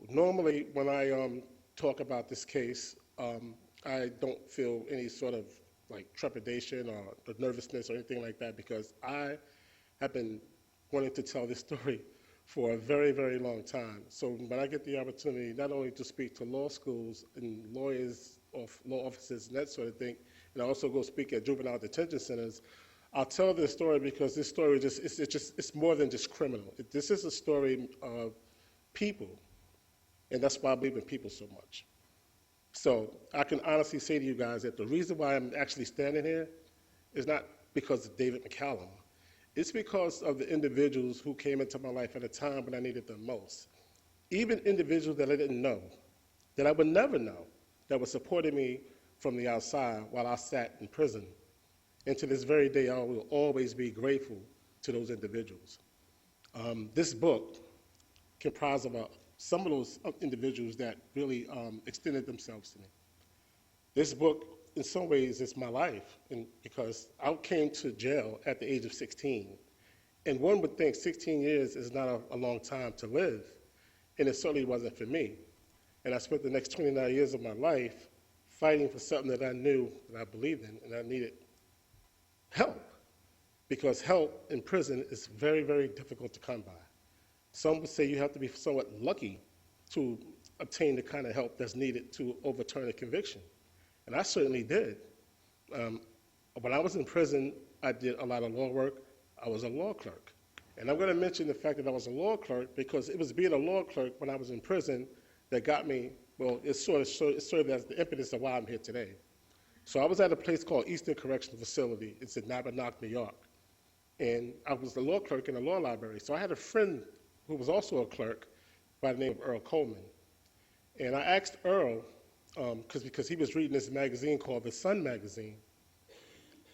Normally, when I talk about this case, I don't feel any sort of trepidation or nervousness or anything like that, because I have been wanting to tell this story for a very, very long time. So when I get the opportunity not only to speak to law schools and lawyers, or law offices and that sort of thing, and I also go speak at juvenile detention centers, I'll tell this story because this story it's more than just criminal. This is a story of people, and that's why I believe in people so much. So I can honestly say to you guys that the reason why I'm actually standing here is not because of David McCallum. It's because of the individuals who came into my life at a time when I needed them most. Even individuals that I didn't know, that I would never know, that were supporting me from the outside while I sat in prison. And to this very day, I will always be grateful to those individuals. This book comprised of some of those individuals that really extended themselves to me. This book, in some ways, is my life, because I came to jail at the age of 16. And one would think 16 years is not a long time to live, and it certainly wasn't for me. And I spent the next 29 years of my life fighting for something that I knew, that I believed in, and I needed help, because help in prison is very, very difficult to come by. Some would say you have to be somewhat lucky to obtain the kind of help that's needed to overturn a conviction. And I certainly did. When I was in prison, I did a lot of law work. I was a law clerk. And I'm going to mention the fact that I was a law clerk because it was being a law clerk when I was in prison that got me, it served as the impetus of why I'm here today. So I was at a place called Eastern Correctional Facility. It's in Nabanock, New York. And I was the law clerk in the law library. So I had a friend who was also a clerk by the name of Earl Coleman. And I asked Earl, because he was reading this magazine called The Sun magazine.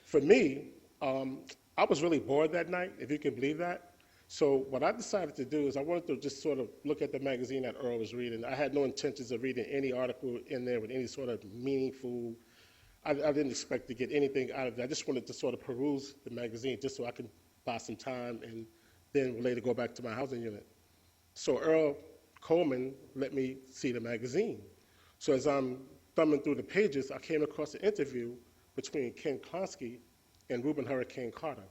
For me, I was really bored that night, if you can believe that. So what I decided to do is I wanted to just sort of look at the magazine that Earl was reading. I had no intentions of reading any article in there with any sort of meaningful I didn't expect to get anything out of it. I just wanted to sort of peruse the magazine just so I could buy some time and then later go back to my housing unit. So Earl Coleman let me see the magazine. So as I'm thumbing through the pages, I came across an interview between Ken Klonsky and Rubin Hurricane Carter.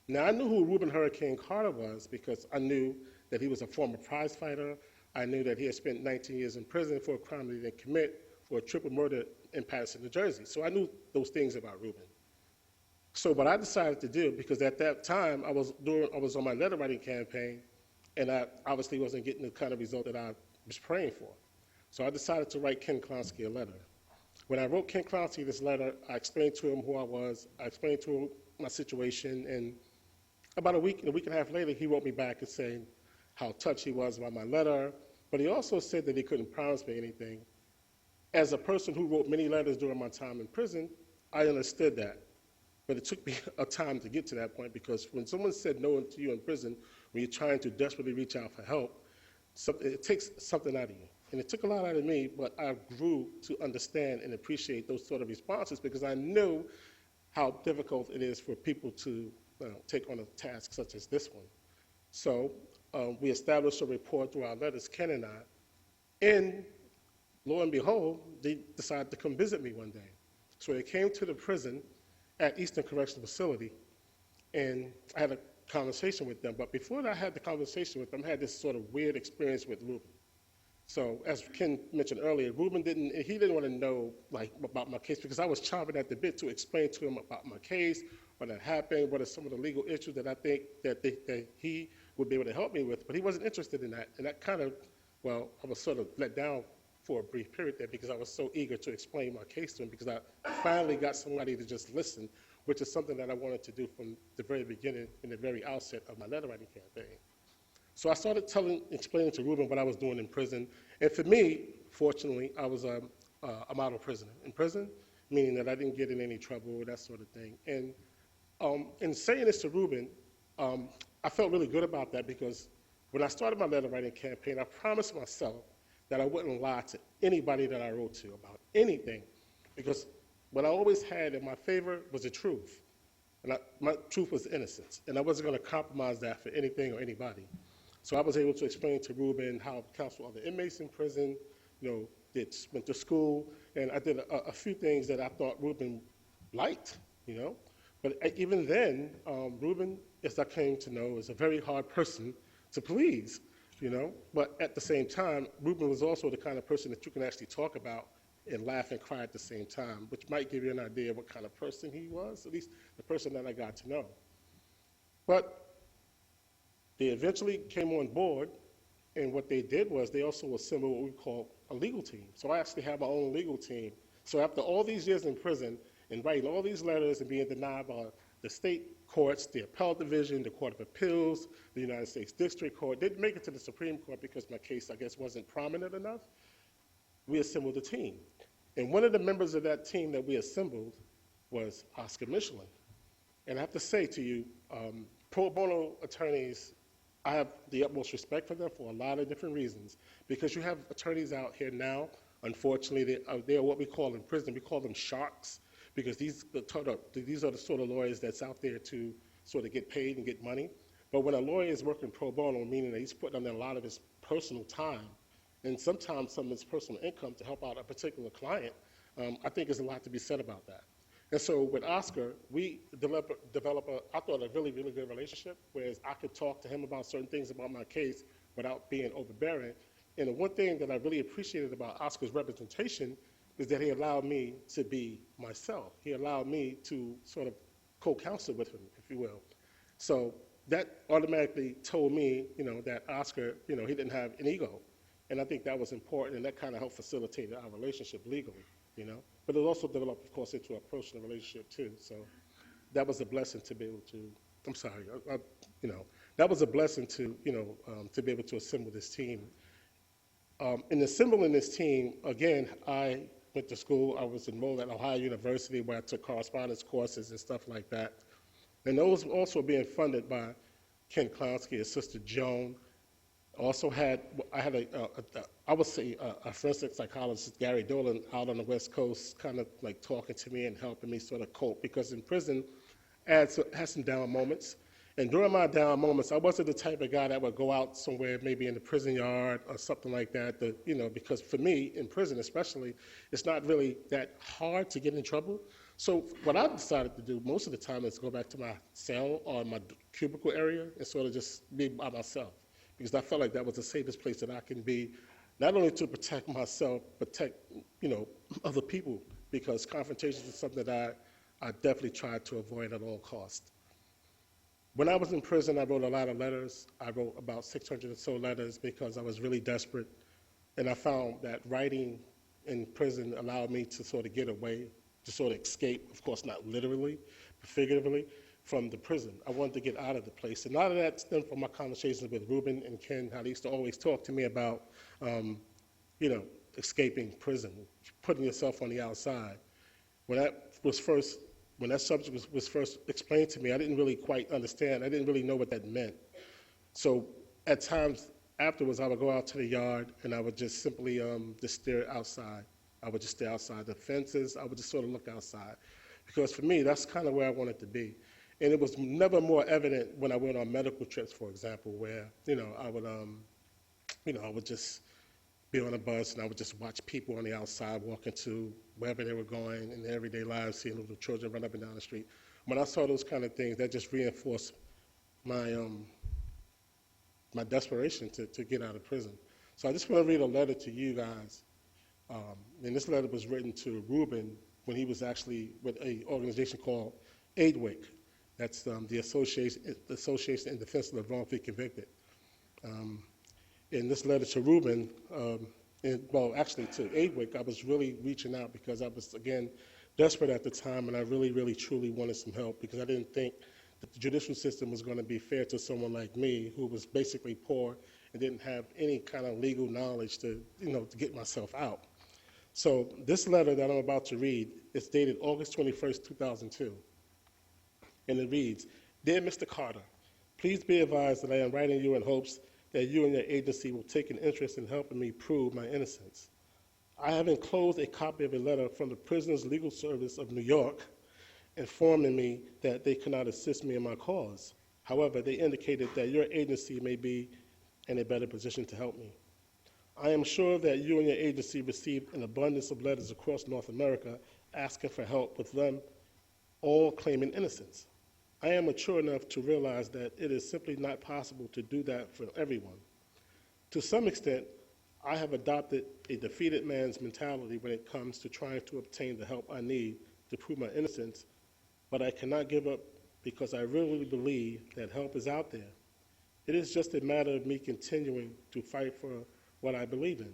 Now, I knew who Rubin Hurricane Carter was because I knew that he was a former prize fighter. I knew that he had spent 19 years in prison for a crime that he didn't commit, for a triple murder in Patterson, New Jersey. So I knew those things about Rubin. So what I decided to do, because at that time I was on my letter writing campaign, and I obviously wasn't getting the kind of result that I was praying for. So I decided to write Ken Klonsky a letter. When I wrote Ken Klonsky this letter, I explained to him who I was, I explained to him my situation, and about a week and a half later, he wrote me back and saying how touched he was about my letter, but he also said that he couldn't promise me anything. As a person who wrote many letters during my time in prison, I understood that. But it took me a time to get to that point, because when someone said no to you in prison, when you're trying to desperately reach out for help, it takes something out of you. And it took a lot out of me, but I grew to understand and appreciate those sort of responses because I knew how difficult it is for people to take on a task such as this one. So we established a rapport through our letters, Ken and I, and lo and behold, they decided to come visit me one day. So they came to the prison at Eastern Correctional Facility, and I had a conversation with them. But before I had the conversation with them, I had this sort of weird experience with Rubin. So as Ken mentioned earlier, Rubin didn't want to know about my case because I was chomping at the bit to explain to him about my case, what had happened, what are some of the legal issues that I think that he would be able to help me with. But he wasn't interested in that, and that kind of, I was sort of let down for a brief period there because I was so eager to explain my case to him because I finally got somebody to just listen, which is something that I wanted to do from the very beginning, in the very outset of my letter writing campaign. So I started explaining to Rubin what I was doing in prison. And for me, fortunately, I was a model prisoner. In prison, meaning that I didn't get in any trouble, that sort of thing. And in saying this to Rubin, I felt really good about that because when I started my letter writing campaign, I promised myself that I wouldn't lie to anybody that I wrote to about anything, because what I always had in my favor was the truth. And my truth was innocence. And I wasn't going to compromise that for anything or anybody. So I was able to explain to Rubin how I counseled other inmates in prison, went to school, and I did a few things that I thought Rubin liked, But even then, Rubin, as I came to know, is a very hard person to please, But at the same time, Rubin was also the kind of person that you can actually talk about and laugh and cry at the same time, which might give you an idea of what kind of person he was, at least the person that I got to know. But they eventually came on board, and what they did was they also assembled what we call a legal team. So I actually have my own legal team. So after all these years in prison and writing all these letters and being denied by the state courts, the appellate division, the Court of Appeals, the United States District Court, didn't make it to the Supreme Court because my case, I guess, wasn't prominent enough, we assembled a team. And one of the members of that team that we assembled was Oscar Michelin. And I have to say to you, pro bono attorneys, I have the utmost respect for them for a lot of different reasons. Because you have attorneys out here now, unfortunately, they are what we call in prison, we call them sharks, because these are the sort of lawyers that's out there to sort of get paid and get money. But when a lawyer is working pro bono, meaning that he's putting in a lot of his personal time, and sometimes some of his personal income to help out a particular client, I think there's a lot to be said about that. And so with Oscar, we develop I thought, a really, really good relationship, whereas I could talk to him about certain things about my case without being overbearing. And the one thing that I really appreciated about Oscar's representation is that he allowed me to be myself. He allowed me to sort of co-counsel with him, if you will. So that automatically told me, that Oscar, he didn't have an ego. And I think that was important, and that kind of helped facilitate our relationship legally, But it also developed, of course, into a personal relationship, too. So that was a blessing to be able to, that was a blessing to, to be able to assemble this team. In assembling this team, again, I went to school. I was enrolled at Ohio University, where I took correspondence courses and stuff like that. And those also being funded by Ken Klonsky, his sister Joan, Also had, I had I would say a forensic psychologist, Gary Dolan, out on the West Coast, kind of like talking to me and helping me sort of cope, because in prison, I had some down moments. And during my down moments, I wasn't the type of guy that would go out somewhere, maybe in the prison yard or something like that, because for me, in prison especially, it's not really that hard to get in trouble. So what I decided to do most of the time is go back to my cell or my cubicle area and sort of just be by myself, because I felt like that was the safest place that I can be, not only to protect myself, but protect, other people, because confrontations is something that I definitely tried to avoid at all costs. When I was in prison, I wrote a lot of letters. I wrote about 600 or so letters because I was really desperate. And I found that writing in prison allowed me to sort of get away, to sort of escape, of course not literally, but figuratively, from the prison. I wanted to get out of the place. And a lot of that stemmed from my conversations with Rubin and Ken, how they used to always talk to me about, escaping prison, putting yourself on the outside. When that subject was first explained to me, I didn't really quite understand. I didn't really know what that meant. So at times afterwards, I would go out to the yard and I would just simply just stare outside. I would just stare outside the fences. I would just sort of look outside. Because for me, that's kind of where I wanted to be. And it was never more evident when I went on medical trips, for example, where, I would just be on a bus and I would just watch people on the outside walking to wherever they were going in their everyday lives, seeing little children run up and down the street. When I saw those kind of things, that just reinforced my my desperation to get out of prison. So I just want to read a letter to you guys. And this letter was written to Rubin when he was actually with an organization called AIDWIC. That's the Association in Defense of the Wrongfully Convicted. In this letter to Rubin, actually to AIDWIC, I was really reaching out because I was, again, desperate at the time, and I really, really, truly wanted some help because I didn't think that the judicial system was going to be fair to someone like me who was basically poor and didn't have any kind of legal knowledge to get myself out. So this letter that I'm about to read is dated August 21st, 2002, and it reads, "Dear Mr. Carter, please be advised that I am writing you in hopes that you and your agency will take an interest in helping me prove my innocence. I have enclosed a copy of a letter from the Prisoners Legal Service of New York informing me that they cannot assist me in my cause. However, they indicated that your agency may be in a better position to help me. I am sure that you and your agency received an abundance of letters across North America asking for help, with them all claiming innocence. I am mature enough to realize that it is simply not possible to do that for everyone. To some extent, I have adopted a defeated man's mentality when it comes to trying to obtain the help I need to prove my innocence, but I cannot give up because I really believe that help is out there. It is just a matter of me continuing to fight for what I believe in.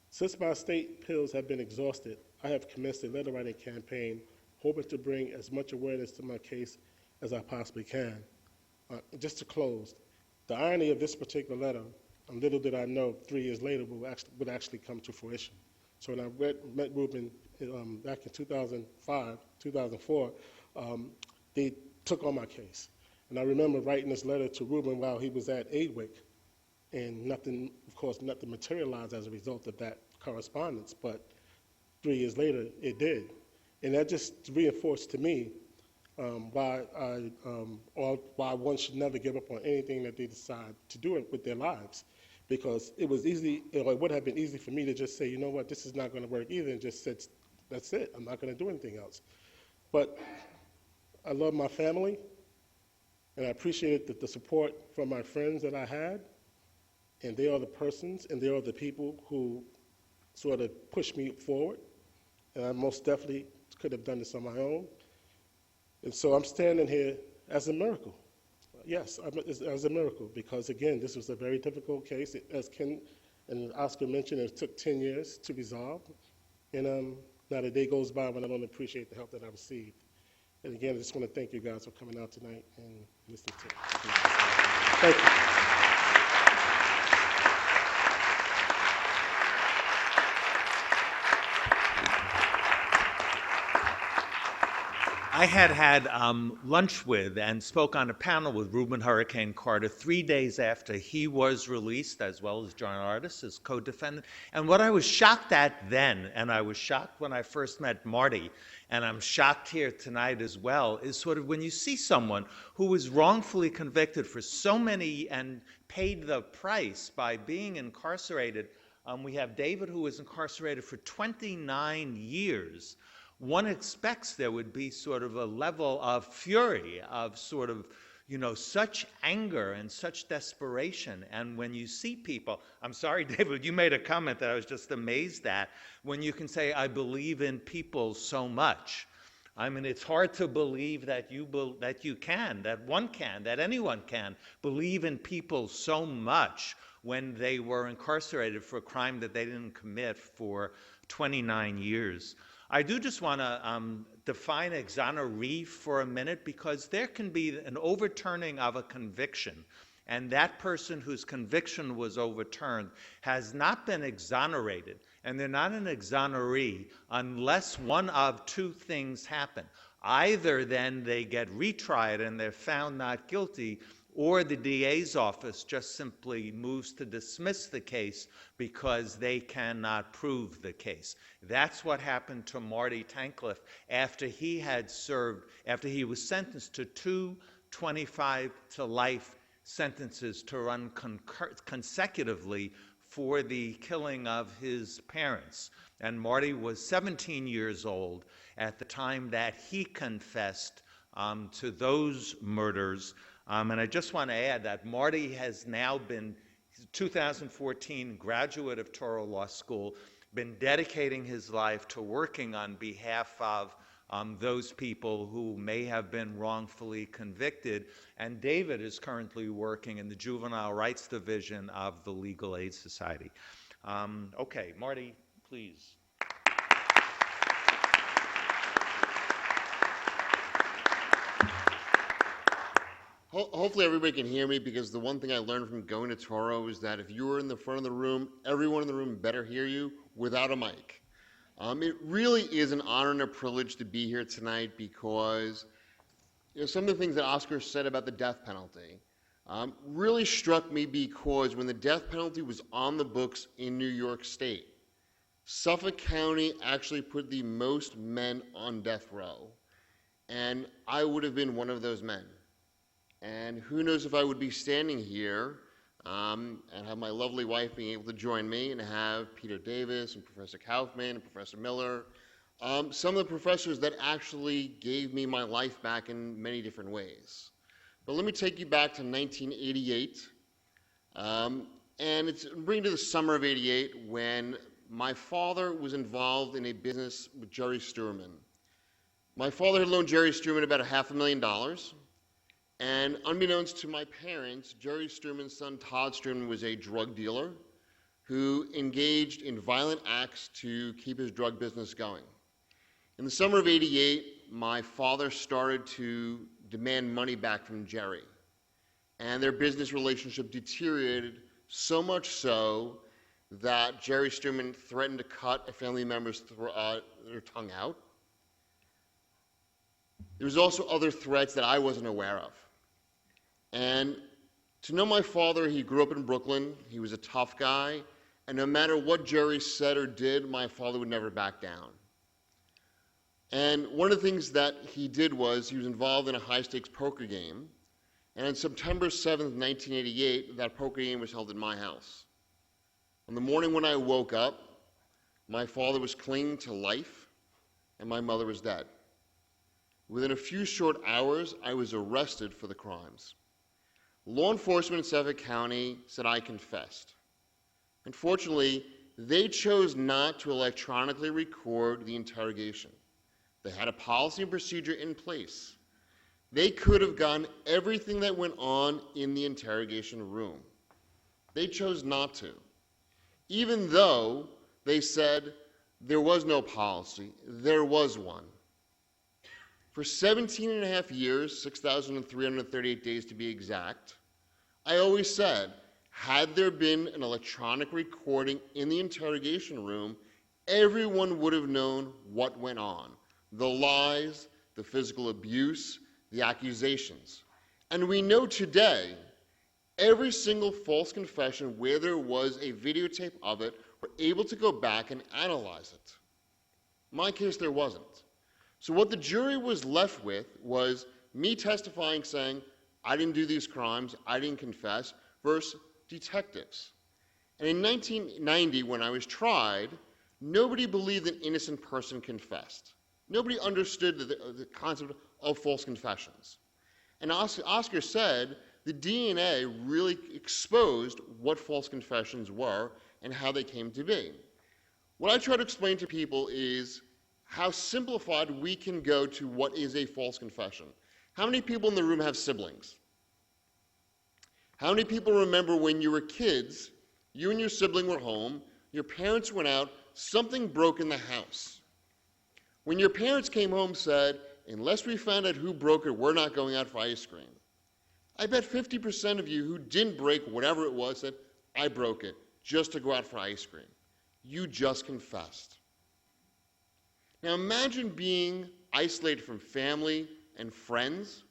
Since my state pills have been exhausted, I have commenced a letter writing campaign hoping to bring as much awareness to my case as I possibly can. Just to close, the irony of this particular letter, little did I know 3 years later would actually come to fruition. So when I met Rubin back in 2005, 2004, they took on my case. And I remember writing this letter to Rubin while he was at AIDWIC, and nothing materialized as a result of that correspondence, but 3 years later, it did. And that just reinforced to me why one should never give up on anything that they decide to do it with their lives. Because it was easy, it would have been easy for me to just say, you know what, this is not going to work either, and just said, that's it, I'm not going to do anything else. But I love my family, and I appreciated the support from my friends that I had, and they are the persons, and they are the people who sort of pushed me forward, and I most definitely could have done this on my own. And so I'm standing here as a miracle. Yes, as a miracle, because again, this was a very difficult case. As Ken and Oscar mentioned, it took 10 years to resolve. And not a day goes by when I don't appreciate the help that I received. And again, I just want to thank you guys for coming out tonight and listening to me. Thank you. I had lunch with and spoke on a panel with Rubin Hurricane Carter 3 days after he was released, as well as John Artis, as co-defendant. And what I was shocked at then, and I was shocked when I first met Marty, and I'm shocked here tonight as well, is sort of when you see someone who was wrongfully convicted for so many and paid the price by being incarcerated. We have David, who was incarcerated for 29 years. One expects there would be sort of a level of fury, of sort of, such anger and such desperation. And when you see people, I'm sorry, David, you made a comment that I was just amazed at, when you can say, I believe in people so much. I mean, it's hard to believe that you can, that one can, that anyone can believe in people so much when they were incarcerated for a crime that they didn't commit for 29 years. I do just want to define exoneree for a minute, because there can be an overturning of a conviction, and that person whose conviction was overturned has not been exonerated, and they're not an exoneree unless one of two things happen. Either then they get retried and they're found not guilty, or the DA's office just simply moves to dismiss the case because they cannot prove the case. That's what happened to Marty Tankleff after he was sentenced to 2 25 to life sentences to run consecutively for the killing of his parents. And Marty was 17 years old at the time that he confessed to those murders. And I just want to add that Marty has now been, 2014 graduate of Toro Law School, been dedicating his life to working on behalf of those people who may have been wrongfully convicted. And David is currently working in the Juvenile Rights Division of the Legal Aid Society. Okay, Marty, please. Hopefully everybody can hear me, because the one thing I learned from going to Toro is that if you were in the front of the room, everyone in the room better hear you without a mic. It really is an honor and a privilege to be here tonight, because some of the things that Oscar said about the death penalty really struck me, because when the death penalty was on the books in New York State, Suffolk County actually put the most men on death row, and I would have been one of those men. And who knows if I would be standing here and have my lovely wife being able to join me, and have Peter Davis and Professor Kaufman and Professor Miller, some of the professors that actually gave me my life back in many different ways. But let me take you back to 1988, and it's bring to the summer of '88, when my father was involved in a business with Jerry Sturman. My father had loaned Jerry Sturman about $500,000. And unbeknownst to my parents, Jerry Sturman's son, Todd Sturman, was a drug dealer who engaged in violent acts to keep his drug business going. In the summer of '88, my father started to demand money back from Jerry. And their business relationship deteriorated, so much so that Jerry Sturman threatened to cut a family member's their tongue out. There was also other threats that I wasn't aware of. And to know my father, he grew up in Brooklyn. He was a tough guy. And no matter what Jerry said or did, my father would never back down. And one of the things that he did was he was involved in a high-stakes poker game. And on September 7th, 1988, that poker game was held at my house. On the morning when I woke up, my father was clinging to life, and my mother was dead. Within a few short hours, I was arrested for the crimes. Law enforcement in Suffolk County said I confessed. Unfortunately, they chose not to electronically record the interrogation. They had a policy and procedure in place. They could have gotten everything that went on in the interrogation room. They chose not to, even though they said there was no policy. There was one. For 17 and a half years, 6,338 days to be exact, I always said, had there been an electronic recording in the interrogation room, everyone would have known what went on. The lies, the physical abuse, the accusations. And we know today, every single false confession where there was a videotape of it, we're able to go back and analyze it. In my case, there wasn't. So what the jury was left with was me testifying saying, I didn't do these crimes, I didn't confess, versus detectives. And in 1990, when I was tried, nobody believed an innocent person confessed. Nobody understood the concept of false confessions. And Oscar said the DNA really exposed what false confessions were and how they came to be. What I try to explain to people is how simplified we can go to what is a false confession. How many people in the room have siblings? How many people remember when you were kids, you and your sibling were home, your parents went out, something broke in the house? When your parents came home said, unless we found out who broke it, we're not going out for ice cream. I bet 50% of you who didn't break whatever it was said, I broke it, just to go out for ice cream. You just confessed. Now imagine being isolated from family and friends,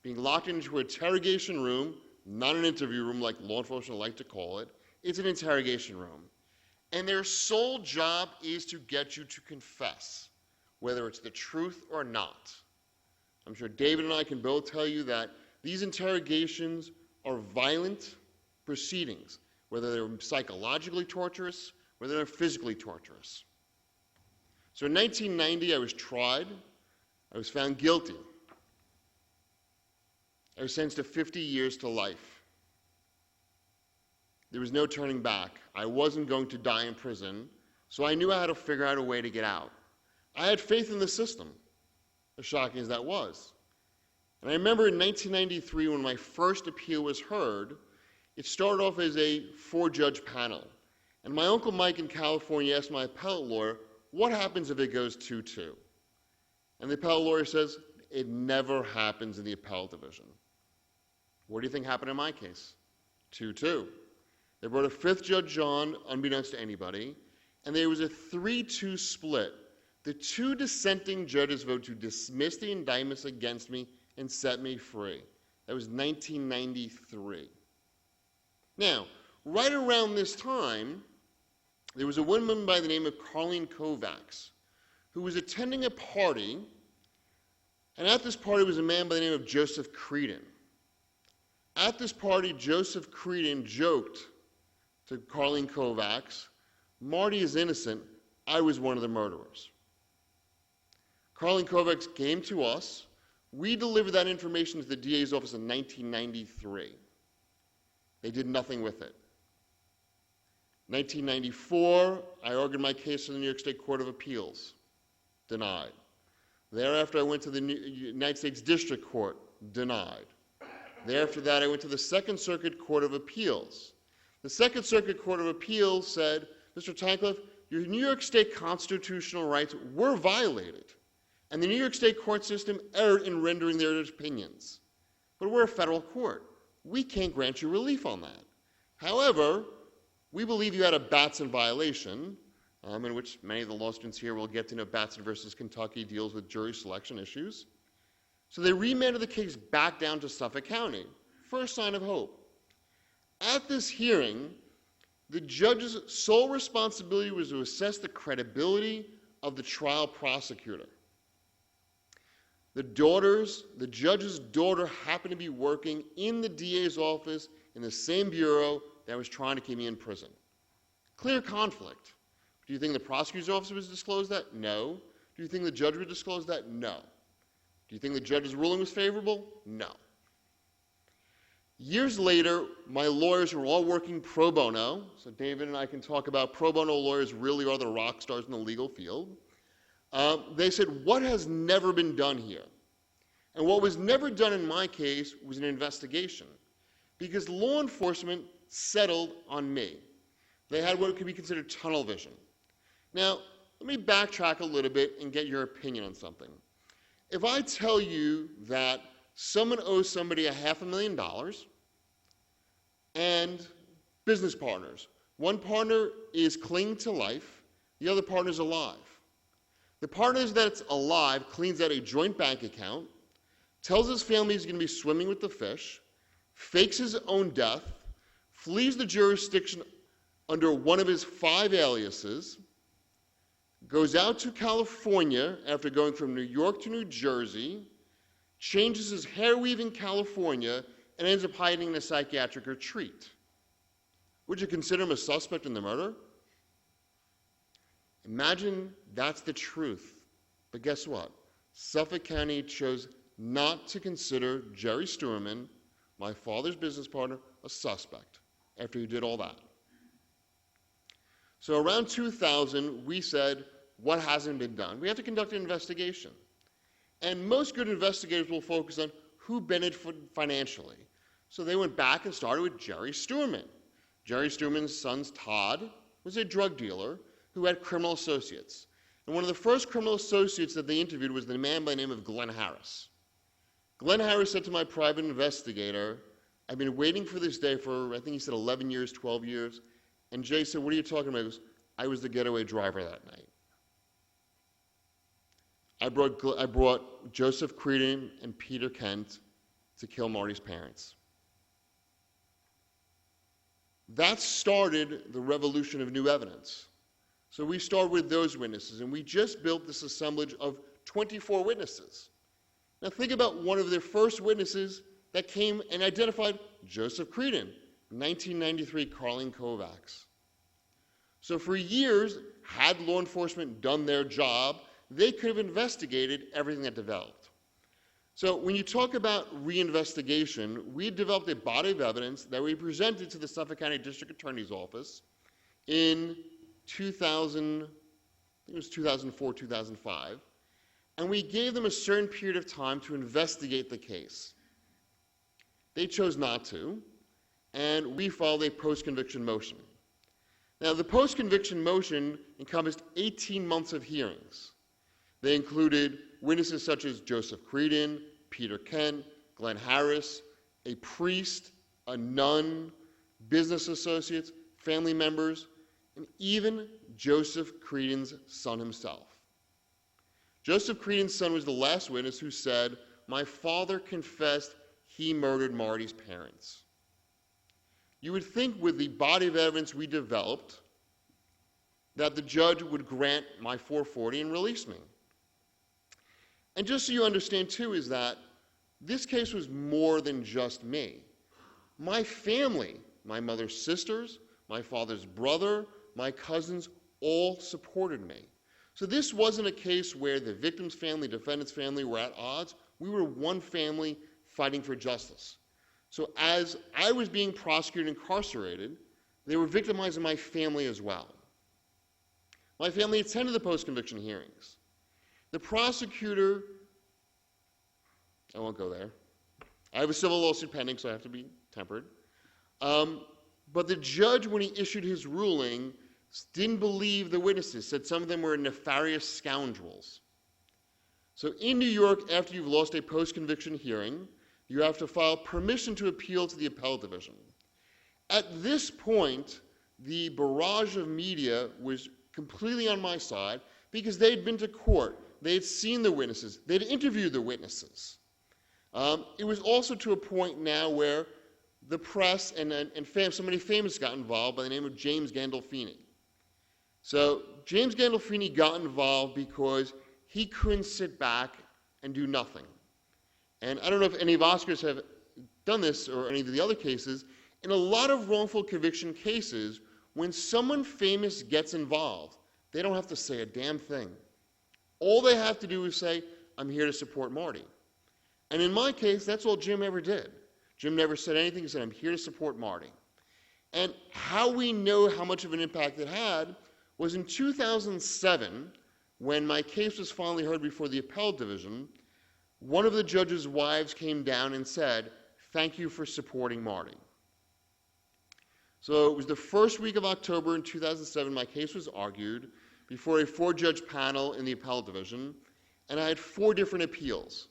being locked into an interrogation room, not an interview room like law enforcement like to call it. It's an interrogation room. And their sole job is to get you to confess, whether it's the truth or not. I'm sure David and I can both tell you that these interrogations are violent proceedings, whether they're psychologically torturous, whether they're physically torturous. So in 1990, I was tried. I was found guilty. I was sentenced to 50 years to life. There was no turning back. I wasn't going to die in prison, so I knew I had to figure out a way to get out. I had faith in the system, as shocking as that was. And I remember in 1993, when my first appeal was heard, it started off as a 4-judge panel. And my Uncle Mike in California asked my appellate lawyer, what happens if it goes 2-2? And the appellate lawyer says, it never happens in the appellate division. What do you think happened in my case? 2-2. They brought a 5th judge on, unbeknownst to anybody, and there was a 3-2 split. The 2 dissenting judges voted to dismiss the indictments against me and set me free. That was 1993. Now, right around this time, there was a woman by the name of Colleen Kovacs who was attending a party, and at this party was a man by the name of Joseph Creedon. At this party, Joseph Creedon joked to Colleen Kovacs, Marty is innocent, I was one of the murderers. Colleen Kovacs came to us. We delivered that information to the DA's office in 1993. They did nothing with it. 1994, I argued my case in the New York State Court of Appeals. Denied. Thereafter, I went to the United States District Court. Denied. Thereafter that, I went to the Second Circuit Court of Appeals. The Second Circuit Court of Appeals said, Mr. Tankleff, your New York State constitutional rights were violated, and the New York State court system erred in rendering their opinions. But we're a federal court. We can't grant you relief on that. However, we believe you had a Batson violation, in which many of the law students here will get to know Batson versus Kentucky deals with jury selection issues. So they remanded the case back down to Suffolk County. First sign of hope. At this hearing, the judge's sole responsibility was to assess the credibility of the trial prosecutor. The judge's daughter happened to be working in the DA's office in the same bureau that was trying to keep me in prison. Clear conflict. Do you think the prosecutor's office would disclose that? No. Do you think the judge would disclose that? No. Do you think the judge's ruling was favorable? No. Years later, my lawyers were all working pro bono, so David and I can talk about pro bono lawyers really are the rock stars in the legal field. They said, what has never been done here? And what was never done in my case was an investigation, because law enforcement settled on me. They had what could be considered tunnel vision. Now, let me backtrack a little bit and get your opinion on something. If I tell you that someone owes somebody $500,000 and business partners, one partner is clinging to life, the other partner is alive. The partner that's alive cleans out a joint bank account, tells his family he's going to be swimming with the fish, fakes his own death, flees the jurisdiction under one of his 5 aliases, goes out to California after going from New York to New Jersey, changes his hair weave in California, and ends up hiding in a psychiatric retreat. Would you consider him a suspect in the murder? Imagine that's the truth. But guess what? Suffolk County chose not to consider Jerry Sturman, my father's business partner, a suspect after he did all that. So around 2000, we said, what hasn't been done? We have to conduct an investigation. And most good investigators will focus on who benefited financially. So they went back and started with Jerry Sturman. Jerry Sturman's son, Todd, was a drug dealer who had criminal associates. And one of the first criminal associates that they interviewed was the man by the name of Glenn Harris. Glenn Harris said to my private investigator, I've been waiting for this day for, I think he said 11 years, 12 years. And Jay said, what are you talking about? He goes, I was the getaway driver that night. I brought Joseph Creedon and Peter Kent to kill Marty's parents. That started the revolution of new evidence. So we started with those witnesses, and we just built this assemblage of 24 witnesses. Now think about one of their first witnesses that came and identified Joseph Creedon, 1993 Carlene Kovacs. So for years, had law enforcement done their job, they could have investigated everything that developed. So when you talk about reinvestigation, we developed a body of evidence that we presented to the Suffolk County District Attorney's Office in 2000, I think it was 2004, 2005, and we gave them a certain period of time to investigate the case. They chose not to, and we filed a post-conviction motion. Now, the post-conviction motion encompassed 18 months of hearings. They included witnesses such as Joseph Creedon, Peter Kent, Glenn Harris, a priest, a nun, business associates, family members, and even Joseph Creedon's son himself. Joseph Creedon's son was the last witness who said, my father confessed he murdered Marty's parents. You would think with the body of evidence we developed that the judge would grant my 440 and release me. And just so you understand too is that this case was more than just me. My family, my mother's sisters, my father's brother, my cousins all supported me. So this wasn't a case where the victim's family, defendant's family were at odds. We were one family fighting for justice. So as I was being prosecuted and incarcerated, they were victimizing my family as well. My family attended the post-conviction hearings. The prosecutor, I won't go there. I have a civil lawsuit pending, so I have to be tempered. But the judge, when he issued his ruling, didn't believe the witnesses, said some of them were nefarious scoundrels. So in New York, after you've lost a post-conviction hearing, you have to file permission to appeal to the appellate division. At this point, the barrage of media was completely on my side because they had been to court. They had seen the witnesses. They had interviewed the witnesses. It was also to a point now where the press and somebody famous got involved by the name of James Gandolfini. So James Gandolfini got involved because he couldn't sit back and do nothing. And I don't know if any of Oscars have done this or any of the other cases. In a lot of wrongful conviction cases, when someone famous gets involved, they don't have to say a damn thing. All they have to do is say, I'm here to support Marty. And in my case, that's all Jim ever did. Jim never said anything. He said, I'm here to support Marty. And how we know how much of an impact it had was in 2007, when my case was finally heard before the appellate division, one of the judge's wives came down and said, thank you for supporting Marty. So it was the first week of October in 2007, my case was argued before a 4-judge panel in the appellate division, and I had 4 different appeals.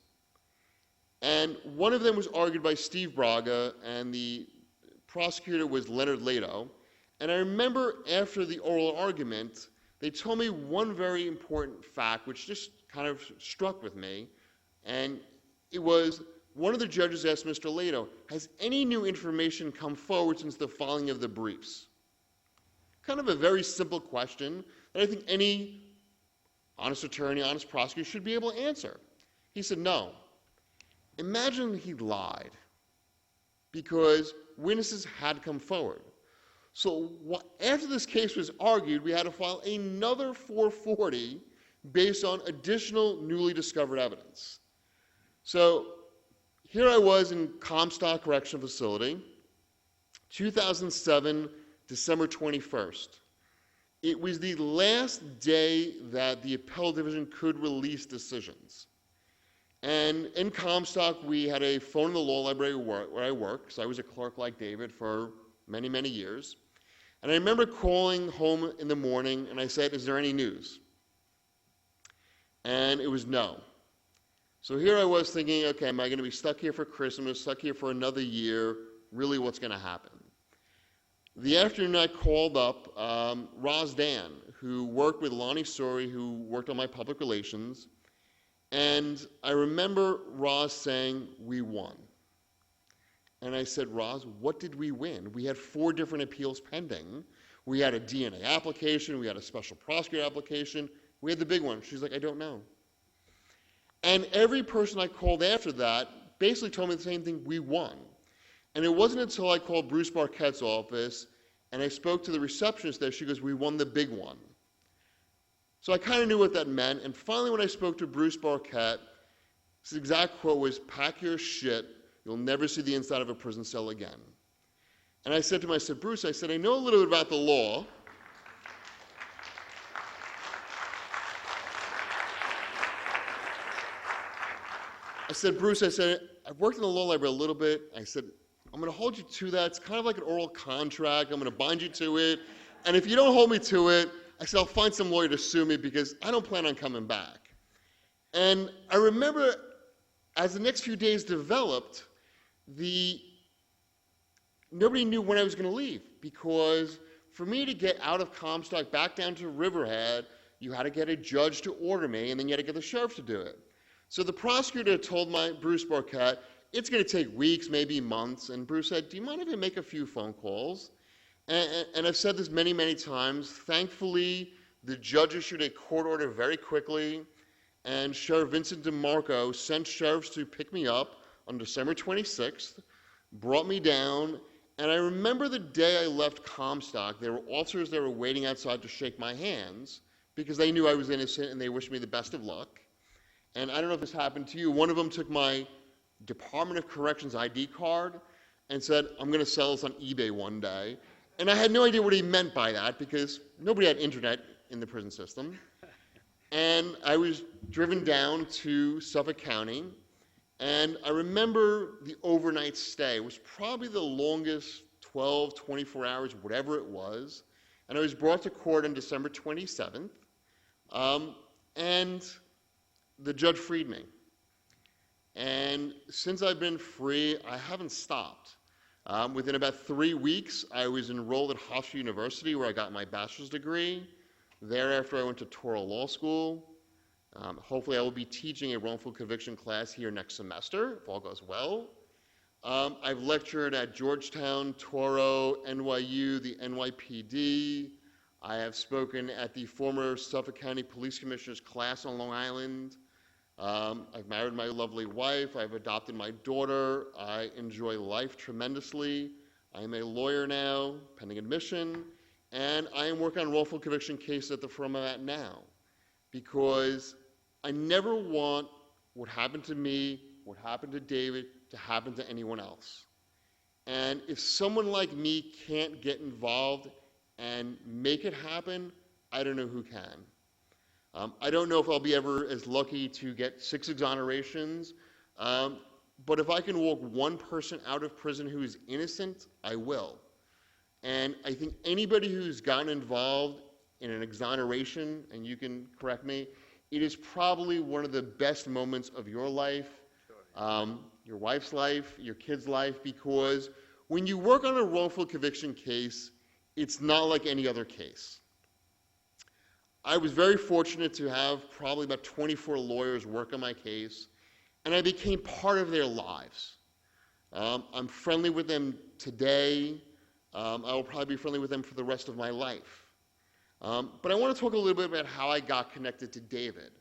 And one of them was argued by Steve Braga, and the prosecutor was Leonard Lato. And I remember after the oral argument, they told me one very important fact, which just kind of struck with me, and it was one of the judges asked Mr. Lato, has any new information come forward since the filing of the briefs? Kind of a very simple question that I think any honest attorney, honest prosecutor should be able to answer. He said, no. Imagine he lied because witnesses had come forward. So after this case was argued, we had to file another 440 based on additional newly discovered evidence. So here I was in Comstock Correctional Facility, 2007, December 21st. It was the last day that the appellate division could release decisions. And in Comstock, we had a phone in the law library where I worked, because I was a clerk like David for many, many years. And I remember calling home in the morning, and I said, is there any news? And it was no. So here I was thinking, okay, am I going to be stuck here for Christmas, stuck here for another year? Really, what's going to happen? The afternoon I called up Roz Dan, who worked with Lonnie Sori, who worked on my public relations. And I remember Roz saying, we won. And I said, Roz, what did we win? We had 4 different appeals pending. We had a DNA application. We had a special prosecutor application. We had the big one. She's like, I don't know. And every person I called after that basically told me the same thing, we won. And it wasn't until I called Bruce Barquette's office and I spoke to the receptionist there, she goes, we won the big one. So I kind of knew what that meant. And finally, when I spoke to Bruce Barquette, his exact quote was, pack your shit. You'll never see the inside of a prison cell again. And I said to him, I said, Bruce, I said, I know a little bit about the law. I said, Bruce, I said, I've worked in the law library a little bit. I said, I'm going to hold you to that. It's kind of like an oral contract. I'm going to bind you to it. And if you don't hold me to it, I said, I'll find some lawyer to sue me because I don't plan on coming back. And I remember as the next few days developed, nobody knew when I was going to leave, because for me to get out of Comstock back down to Riverhead, you had to get a judge to order me, and then you had to get the sheriff to do it. So the prosecutor told Bruce Barquette, it's going to take weeks, maybe months. And Bruce said, do you mind if I make a few phone calls? And I've said this many, many times. Thankfully, the judge issued a court order very quickly, and Sheriff Vincent DeMarco sent sheriffs to pick me up on December 26th, brought me down, and I remember the day I left Comstock, there were officers that were waiting outside to shake my hands because they knew I was innocent and they wished me the best of luck. And I don't know if this happened to you. One of them took my Department of Corrections ID card and said, I'm going to sell this on eBay one day. And I had no idea what he meant by that because nobody had internet in the prison system. And I was driven down to Suffolk County, and I remember the overnight stay. It was probably the longest 12, 24 hours, whatever it was. And I was brought to court on December 27th, and the judge freed me. And since I've been free, I haven't stopped. Within about 3 weeks, I was enrolled at Hofstra University, where I got my bachelor's degree. Thereafter, I went to Toro Law School. Hopefully, I will be teaching a wrongful conviction class here next semester, if all goes well. I've lectured at Georgetown, Toro, NYU, the NYPD. I have spoken at the former Suffolk County Police Commissioner's class on Long Island. I've married my lovely wife. I've adopted my daughter. I enjoy life tremendously. I am a lawyer now, pending admission, and I am working on wrongful conviction cases at the firm I'm at now, because I never want what happened to me, what happened to David, to happen to anyone else. And if someone like me can't get involved and make it happen, I don't know who can. I don't know if I'll be ever as lucky to get 6 exonerations, but if I can walk one person out of prison who is innocent, I will. And I think anybody who's gotten involved in an exoneration, and you can correct me, it is probably one of the best moments of your life, your wife's life, your kid's life, because when you work on a wrongful conviction case, it's not like any other case. I was very fortunate to have probably about 24 lawyers work on my case, and I became part of their lives. I'm friendly with them today. I will probably be friendly with them for the rest of my life. But I want to talk a little bit about how I got connected to David,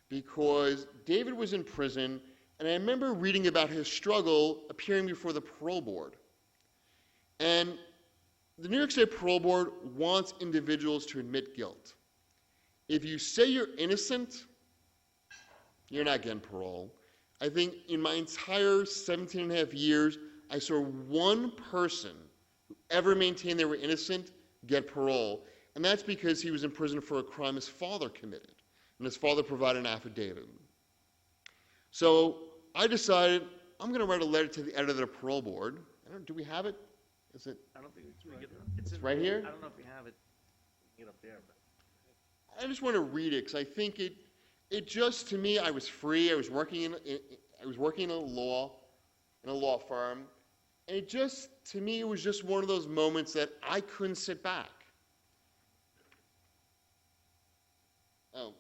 because David was in prison, and I remember reading about his struggle appearing before the parole board. And the New York State Parole Board wants individuals to admit guilt. If you say you're innocent, you're not getting parole. I think in my entire 17 and a half years, I saw one person who ever maintained they were innocent get parole, and that's because he was in prison for a crime his father committed, and his father provided an affidavit. So I decided I'm going to write a letter to the editor of the parole board. Do we have it? Is it? I don't think It's right here? I don't know if we have it. Get up there, but. I just want to read it because I think it just, to me, I was free. I was working in a law firm, and it just, to me, it was just one of those moments that I couldn't sit back. Oh.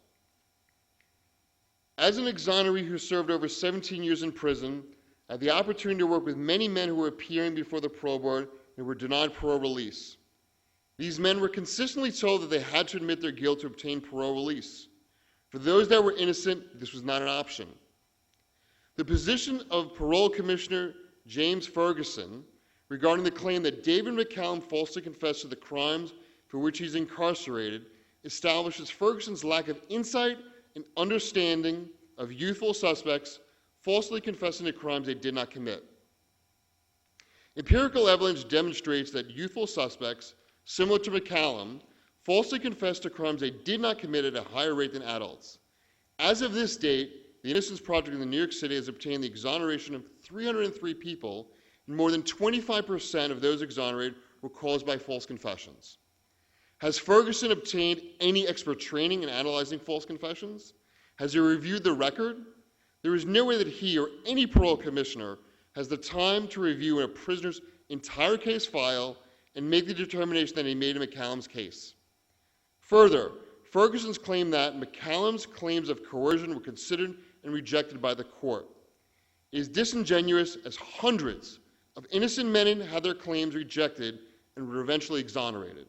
As an exoneree who served over 17 years in prison, I had the opportunity to work with many men who were appearing before the parole board and were denied parole release. These men were consistently told that they had to admit their guilt to obtain parole release. For those that were innocent, this was not an option. The position of Parole Commissioner James Ferguson regarding the claim that David McCallum falsely confessed to the crimes for which he's incarcerated establishes Ferguson's lack of insight and understanding of youthful suspects falsely confessing to crimes they did not commit. Empirical evidence demonstrates that youthful suspects, similar to McCallum, falsely confess to crimes they did not commit at a higher rate than adults. As of this date, the Innocence Project in the New York City has obtained the exoneration of 303 people, and more than 25% of those exonerated were caused by false confessions. Has Ferguson obtained any expert training in analyzing false confessions? Has he reviewed the record? There is no way that he or any parole commissioner has the time to review a prisoner's entire case file and make the determination that he made in McCallum's case. Further, Ferguson's claim that McCallum's claims of coercion were considered and rejected by the court is disingenuous, as hundreds of innocent men had their claims rejected and were eventually exonerated.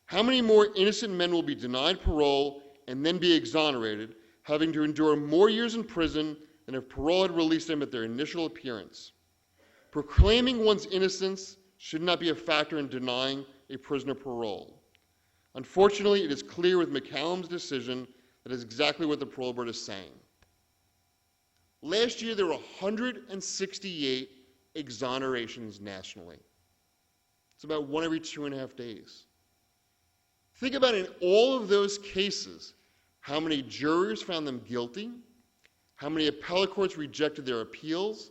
How many more innocent men will be denied parole and then be exonerated, having to endure more years in prison than if parole had released them at their initial appearance? Proclaiming one's innocence should not be a factor in denying a prisoner parole. Unfortunately, it is clear with McCallum's decision that is exactly what the parole board is saying. Last year, there were 168 exonerations nationally. It's about one every 2.5 days. Think about, in all of those cases, how many jurors found them guilty, how many appellate courts rejected their appeals,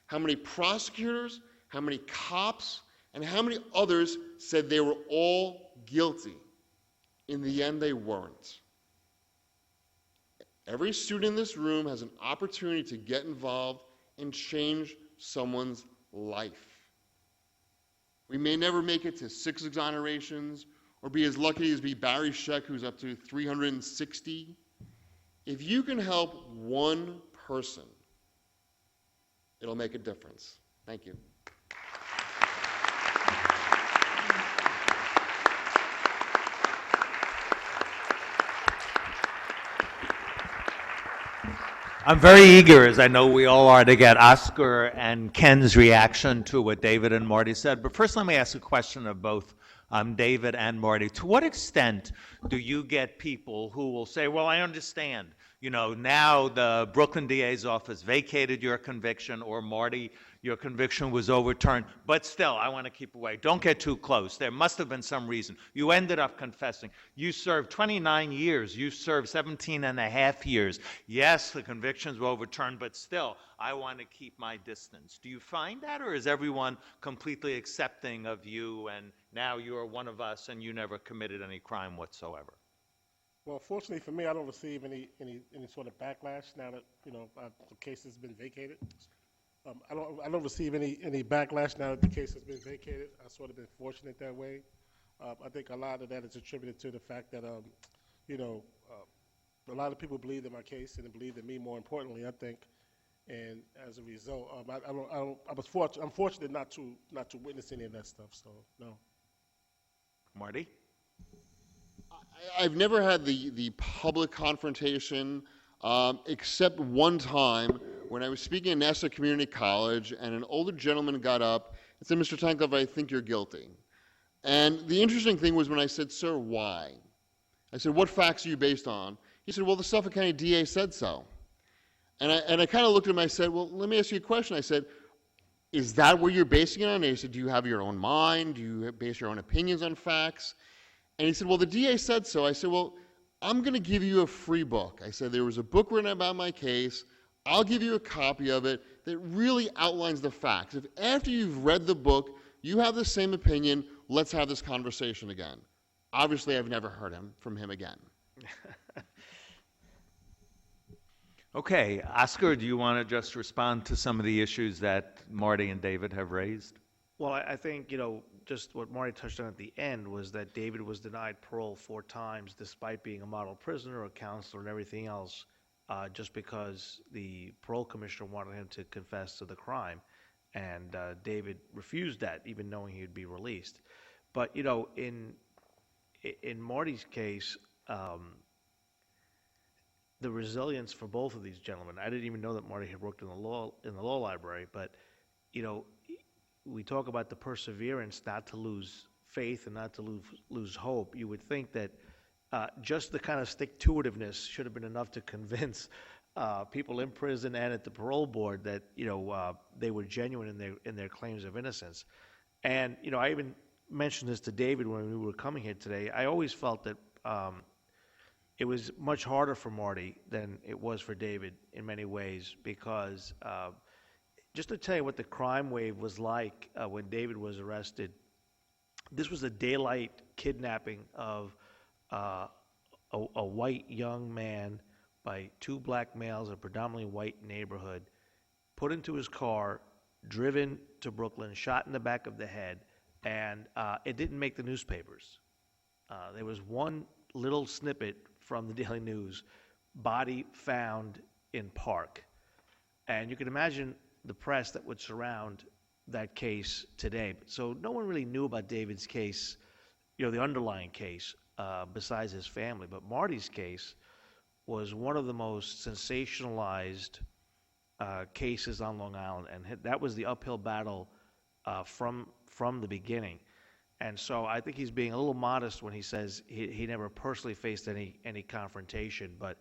how many prosecutors, how many cops, and how many others said they were all guilty. In the end, they weren't. Every student in this room has an opportunity to get involved and change someone's life. We may never make it to 6 exonerations or be as lucky as be Barry Scheck, who's up to 360. If you can help one person, it'll make a difference. Thank you. I'm very eager, as I know we all are, to get Oscar and Ken's reaction to what David and Marty said. But first, let me ask a question of both David and Marty. To what extent do you get people who will say, well, I understand, you know, now the Brooklyn DA's office vacated your conviction, or Marty, your conviction was overturned, but still, I want to keep away. Don't get too close. There must have been some reason. You ended up confessing. You served 29 years. You served 17 and a half years. Yes, the convictions were overturned, but still, I want to keep my distance. Do you find that, or is everyone completely accepting of you, and now you're one of us and you never committed any crime whatsoever? Well, fortunately for me, I don't receive any sort of backlash now that, you know, the case has been vacated. I don't receive any backlash now that the case has been vacated. I've sort of been fortunate that way. I think a lot of that is attributed to the fact that you know, a lot of people believed in my case and believed in me more importantly, I think. And as a result, I'm fortunate not to witness any of that stuff. So no. Marty? I've never had the public confrontation, except one time when I was speaking at Nassau Community College, and an older gentleman got up and said, "Mr. Tankleff, I think you're guilty." And the interesting thing was when I said, "Sir, why?" I said, "What facts are you based on?" He said, "Well, the Suffolk County DA said so." And I kind of looked at him, I said, "Well, let me ask you a question." I said, "Is that what you're basing it on?" And he said, "Do you have your own mind? Do you base your own opinions on facts?" And he said, "Well, the DA said so." I said, "Well, I'm going to give you a free book." I said, "There was a book written about my case. I'll give you a copy of it that really outlines the facts. If after you've read the book, you have the same opinion, let's have this conversation again." Obviously, I've never heard from him again. Okay, Oscar, do you want to just respond to some of the issues that Marty and David have raised? Well, I think, just what Marty touched on at the end was that David was denied parole 4 times despite being a model prisoner, a counselor, and everything else, just because the parole commissioner wanted him to confess to the crime. And David refused that, even knowing he would be released. But, in Marty's case, the resilience for both of these gentlemen, I didn't even know that Marty had worked in the law library, but, we talk about the perseverance not to lose faith and not to lose hope. You would think that just the kind of stick-to-itiveness should have been enough to convince people in prison and at the parole board that they were genuine in their claims of innocence. And I even mentioned this to David when we were coming here today. I always felt that it was much harder for Marty than it was for David in many ways, because just to tell you what the crime wave was like when David was arrested, this was a daylight kidnapping of a white young man by 2 black males in a predominantly white neighborhood, put into his car, driven to Brooklyn, shot in the back of the head, and it didn't make the newspapers. There was one little snippet from the Daily News, body found in park. And you can imagine the press that would surround that case today. So no one really knew about David's case, the underlying case, besides his family. But Marty's case was one of the most sensationalized cases on Long Island, and that was the uphill battle from the beginning. And so I think he's being a little modest when he says he never personally faced any confrontation, but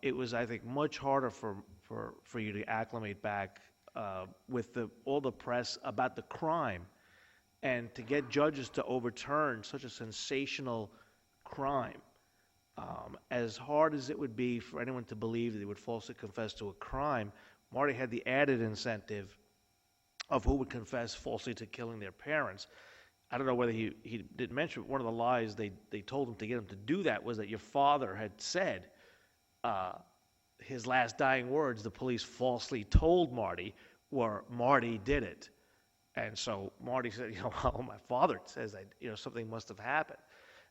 it was, I think, much harder for you to acclimate back with all the press about the crime, and to get judges to overturn such a sensational crime. As hard as it would be for anyone to believe that they would falsely confess to a crime, Marty had the added incentive of who would confess falsely to killing their parents. I don't know whether he didn't mention, but one of the lies they told him to get him to do that was that your father had said his last dying words, the police falsely told Marty, were Marty did it. And so Marty said, well, my father says that, something must have happened.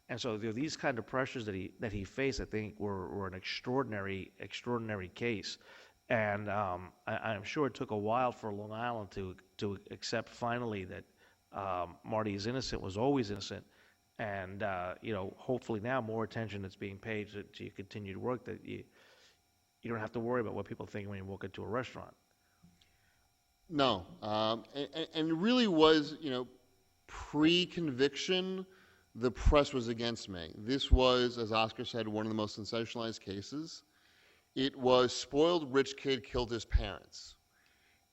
And so these kind of pressures that he faced, I think, were an extraordinary case. And I'm sure it took a while for Long Island to accept finally that Marty is innocent, was always innocent. And, hopefully now more attention is being paid to your continued work, that you don't have to worry about what people think when you walk into a restaurant. No. And it really was, pre-conviction, the press was against me. This was, as Oscar said, one of the most sensationalized cases. It was spoiled rich kid killed his parents.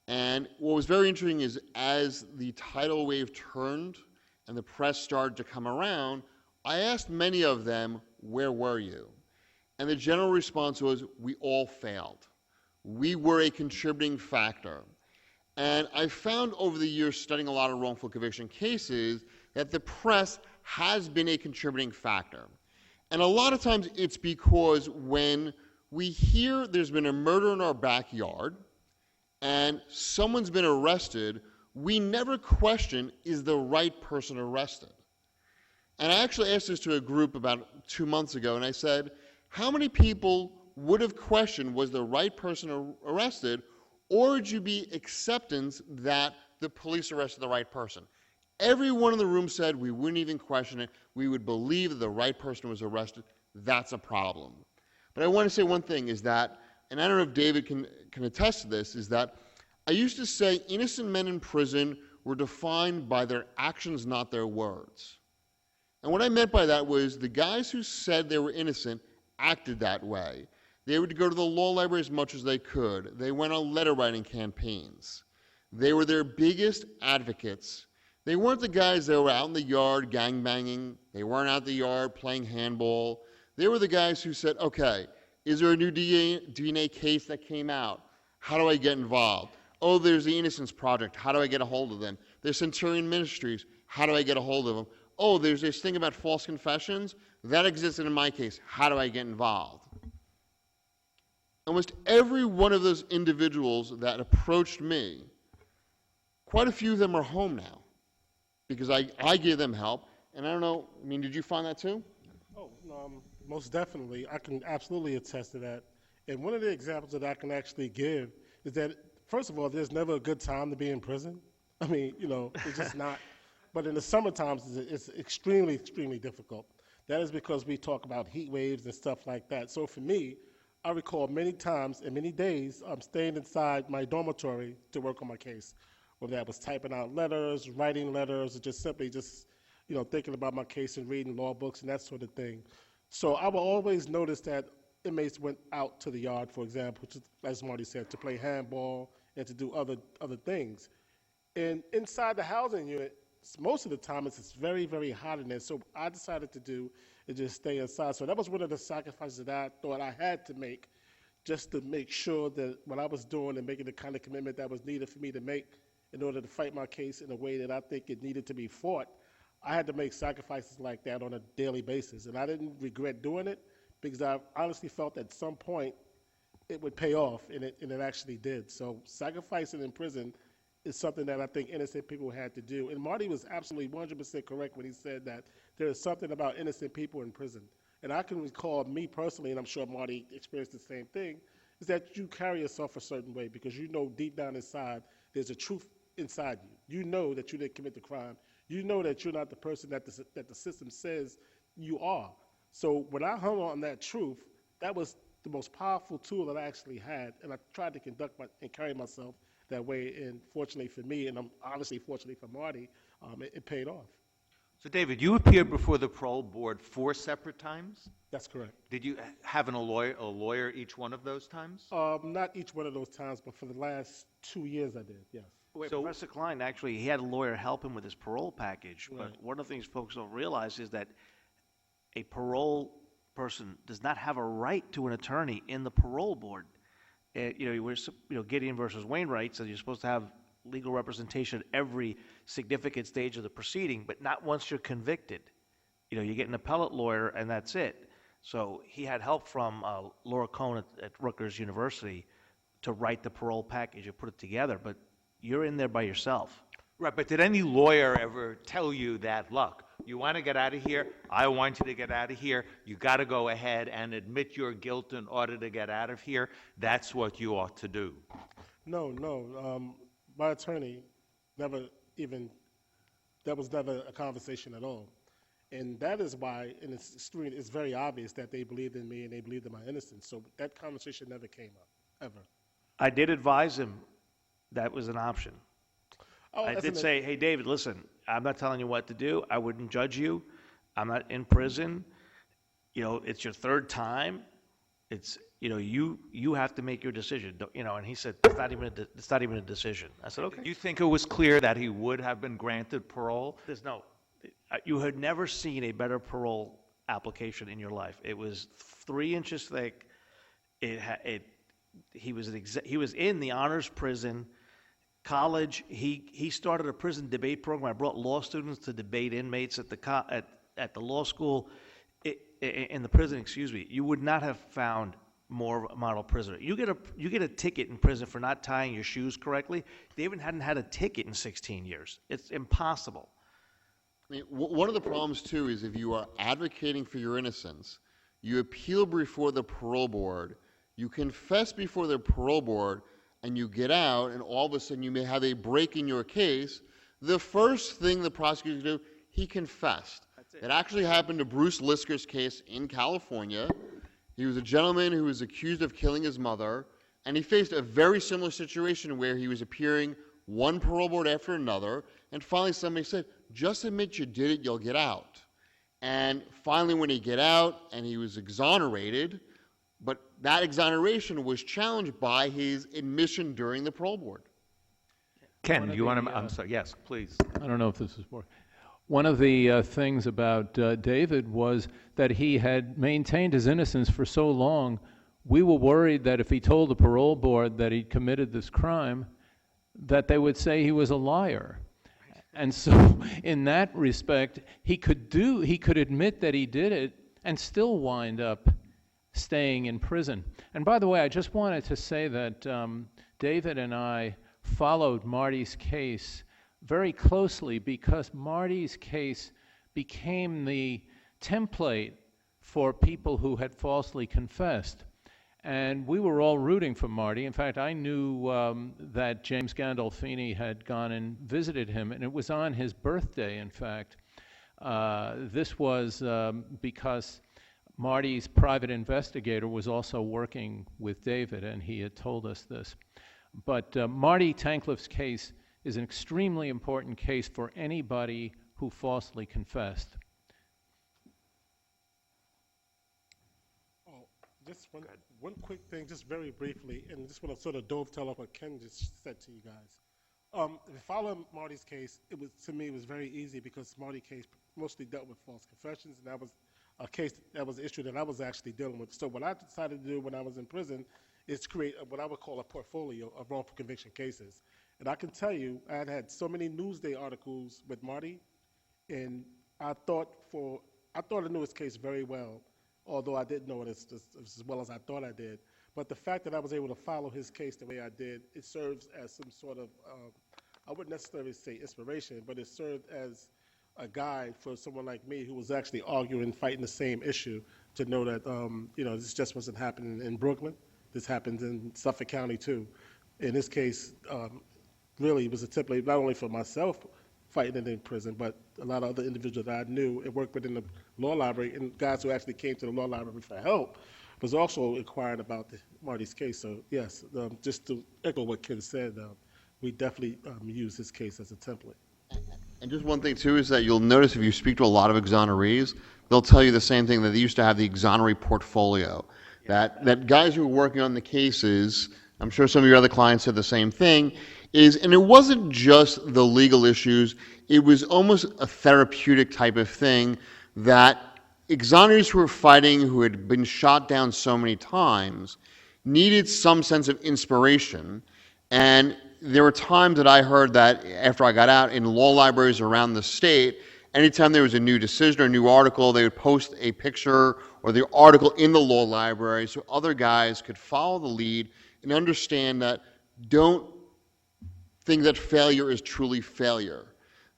And what was very interesting is as the tidal wave turned and the press started to come around, I asked many of them, where were you? And the general response was, we all failed. We were a contributing factor. And I found over the years studying a lot of wrongful conviction cases that the press has been a contributing factor. And a lot of times it's because when we hear there's been a murder in our backyard and someone's been arrested, we never question, is the right person arrested? And I actually asked this to a group about 2 months ago, and I said, how many people would have questioned was the right person arrested, or would you be acceptance that the police arrested the right person? Everyone in the room said we wouldn't even question it. We would believe that the right person was arrested. That's a problem. But I want to say one thing is that, and I don't know if David can attest to this, is that I used to say innocent men in prison were defined by their actions, not their words. And what I meant by that was the guys who said they were innocent acted that way. They would go to the law library as much as they could. They went on letter writing campaigns. They were their biggest advocates. They weren't the guys that were out in the yard gangbanging. They weren't out in the yard playing handball. They were the guys who said, okay, is there a new DNA case that came out? How do I get involved? Oh, there's the Innocence Project. How do I get a hold of them? There's Centurion Ministries. How do I get a hold of them? Oh, there's this thing about false confessions. That existed in my case. How do I get involved? Almost every one of those individuals that approached me, quite a few of them are home now because I gave them help. And I don't know, I mean, did you find that too? Oh, most definitely. I can absolutely attest to that. And one of the examples that I can actually give is that, first of all, there's never a good time to be in prison. I mean, it's just not. But in the summer times, it's extremely, extremely difficult. That is because we talk about heat waves and stuff like that. So for me, I recall many times and many days staying inside my dormitory to work on my case, whether that was typing out letters, writing letters, or just simply thinking about my case and reading law books and that sort of thing. So I will always notice that inmates went out to the yard, for example, as Marty said, to play handball and to do other things. And inside the housing unit, most of the time it's very, very hot in there. So I decided to do is just stay inside. So that was one of the sacrifices that I thought I had to make just to make sure that what I was doing and making the kind of commitment that was needed for me to make in order to fight my case in a way that I think it needed to be fought, I had to make sacrifices like that on a daily basis. And I didn't regret doing it because I honestly felt at some point it would pay off, and it actually did. So sacrificing in prison is something that I think innocent people had to do. And Marty was absolutely 100% correct when he said that there is something about innocent people in prison. And I can recall me personally, and I'm sure Marty experienced the same thing, is that you carry yourself a certain way because you know deep down inside there's a truth inside you. You know that you didn't commit the crime. You know that you're not the person that the system says you are. So when I hung on that truth, that was the most powerful tool that I actually had, and I tried to conduct and carry myself that way. And fortunately for me, and I'm honestly fortunately for Marty, it paid off. So, David, you appeared before the parole board 4 separate times? That's correct. Did you have a lawyer each one of those times? Not each one of those times, but for the last 2 years I did, yes. Wait, So- Professor Klein, actually, he had a lawyer help him with his parole package. Right. But one of the things folks don't realize is that a parole person does not have a right to an attorney in the parole board. Gideon versus Wainwright says you're supposed to have legal representation at every significant stage of the proceeding, but not once you're convicted. You get an appellate lawyer and that's it. So he had help from Laura Cohn at Rutgers University to write the parole package and put it together, but you're in there by yourself. Right, but did any lawyer ever tell you that, look, you want to get out of here? I want you to get out of here. You got to go ahead and admit your guilt in order to get out of here. That's what you ought to do. No. My attorney that was never a conversation at all. And that is why, and it's very obvious that they believed in me and they believed in my innocence. So that conversation never came up, ever. I did advise him that was an option. Oh, I as did an- say, hey, David, listen, I'm not telling you what to do. I wouldn't judge you. I'm not in prison. It's your third time. It's, you have to make your decision. And he said, it's not even a decision. I said, okay. Do you think it was clear that he would have been granted parole? You had never seen a better parole application in your life. It was 3 inches thick. He was in the honors prison. College, he started a prison debate program. I brought law students to debate inmates at the law school, in the prison. Excuse me. You would not have found more model prisoner. You get a ticket in prison for not tying your shoes correctly. David hadn't had a ticket in 16 years. It's impossible. I mean, one of the problems too is if you are advocating for your innocence, you appeal before the parole board, you confess before the parole board, and you get out, and all of a sudden you may have a break in your case. The first thing the prosecutor do, he confessed. It actually happened to Bruce Lisker's case in California. He was a gentleman who was accused of killing his mother, and he faced a very similar situation where he was appearing one parole board after another, and finally somebody said, just admit you did it, you'll get out. And finally when he get out, and he was exonerated, but that exoneration was challenged by his admission during the parole board. Ken, do you want to, I'm sorry, yes, please. I don't know if this is more. One of the things about David was that he had maintained his innocence for so long, we were worried that if he told the parole board that he'd committed this crime, that they would say he was a liar. And so in that respect, he could admit that he did it and still wind up staying in prison. And by the way, I just wanted to say that David and I followed Marty's case very closely because Marty's case became the template for people who had falsely confessed. And we were all rooting for Marty. In fact, I knew that James Gandolfini had gone and visited him, and it was on his birthday, in fact. This was because Marty's private investigator was also working with David, and he had told us this. But Marty Tankleff's case is an extremely important case for anybody who falsely confessed. Oh, just one quick thing, just very briefly, and just want to sort of dovetail off what Ken just said to you guys. Following Marty's case, to me, it was very easy because Marty's case mostly dealt with false confessions, and that was a case that was an issue that I was actually dealing with. So what I decided to do when I was in prison is create what I would call a portfolio of wrongful conviction cases. And I can tell you, I had so many Newsday articles with Marty, and I thought I knew his case very well, although I didn't know it as well as I thought I did. But the fact that I was able to follow his case the way I did, it serves as some sort of, I wouldn't necessarily say inspiration, but it served as a guide for someone like me who was actually arguing, fighting the same issue, to know that, this just wasn't happening in Brooklyn. This happens in Suffolk County too. In this case, really it was a template not only for myself fighting it in prison, but a lot of other individuals that I knew and worked with in the law library, and guys who actually came to the law library for help, was also inquiring about Marty's case. So yes, just to echo what Ken said, we definitely use his case as a template. And just one thing too is that you'll notice if you speak to a lot of exonerees, they'll tell you the same thing, that they used to have the exoneree portfolio. That guys who were working on the cases, I'm sure some of your other clients said the same thing, and it wasn't just the legal issues, it was almost a therapeutic type of thing that exonerees who were fighting, who had been shot down so many times, needed some sense of inspiration. And there were times that I heard that after I got out in law libraries around the state, anytime there was a new decision or a new article, they would post a picture or the article in the law library so other guys could follow the lead and understand that don't think that failure is truly failure.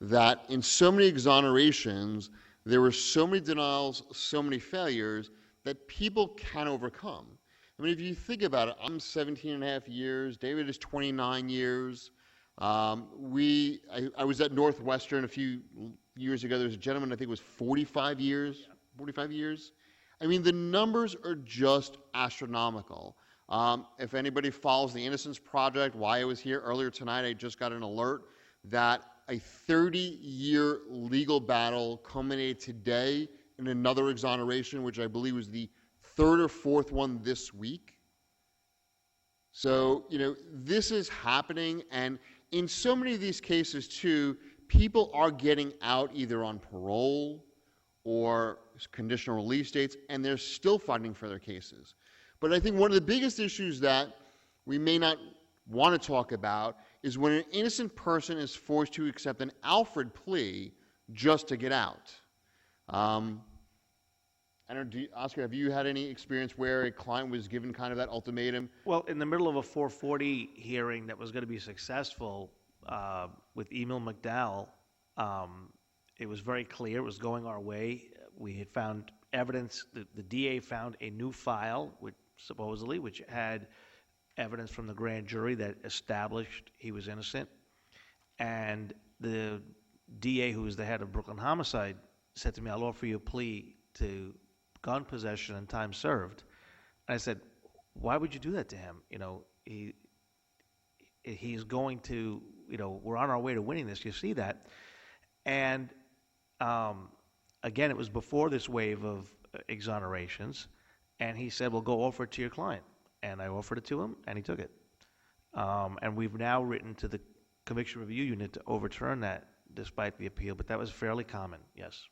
That in so many exonerations, there were so many denials, so many failures that people can overcome. I mean, if you think about it, I'm 17 and a half years, David is 29 years. I was at Northwestern a few years ago. There was a gentleman, I think it was 45 years. I mean, the numbers are just astronomical. If anybody follows the Innocence Project, why I was here earlier tonight, I just got an alert that a 30-year legal battle culminated today in another exoneration, which I believe was the third or fourth one this week. So, this is happening, and in so many of these cases, too, people are getting out either on parole or conditional release dates, and they're still fighting for their cases. But I think one of the biggest issues that we may not want to talk about is when an innocent person is forced to accept an Alfred plea just to get out. I don't know, Oscar, have you had any experience where a client was given kind of that ultimatum? Well, in the middle of a 440 hearing that was going to be successful with Emil McDowell, It was very clear, it was going our way. We had found evidence, the DA found a new file, which had evidence from the grand jury that established he was innocent. And the DA, who was the head of Brooklyn Homicide, said to me, "I'll offer you a plea to gun possession and time served." And I said, "Why would you do that to him? He's going to, we're on our way to winning this. You see that?" And again, it was before this wave of exonerations. And he said, "Well, go offer it to your client." And I offered it to him, and he took it. And we've now written to the Conviction Review Unit to overturn that despite the appeal, but that was fairly common, yes.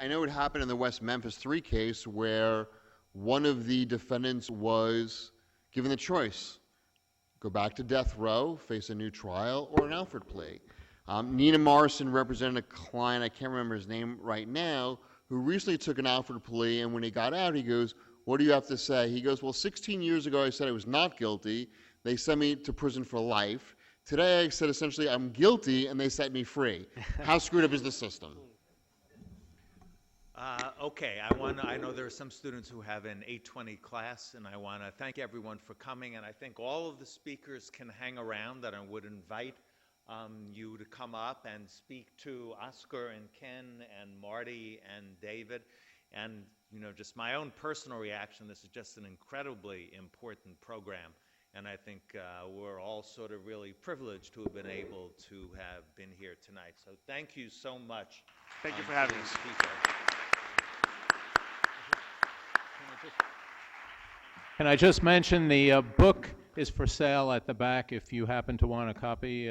I know it happened in the West Memphis 3 case where one of the defendants was given the choice: go back to death row, face a new trial, or an Alford plea. Nina Morrison represented a client, I can't remember his name right now, who recently took an Alford plea, and when he got out, he goes, "What do you have to say?" He goes, "Well, 16 years ago I said I was not guilty. They sent me to prison for life. Today I said essentially I'm guilty, and they set me free." How screwed up is the system? Okay, I know there are some students who have an 8:20 class, and I want to thank everyone for coming, and I think all of the speakers can hang around, and I would invite you to come up and speak to Oscar and Ken and Marty and David. And, just my own personal reaction, this is just an incredibly important program, and I think we're all sort of really privileged to have been able to have been here tonight. So thank you so much. Thank you for having us. Can I just mention the book is for sale at the back if you happen to want a copy.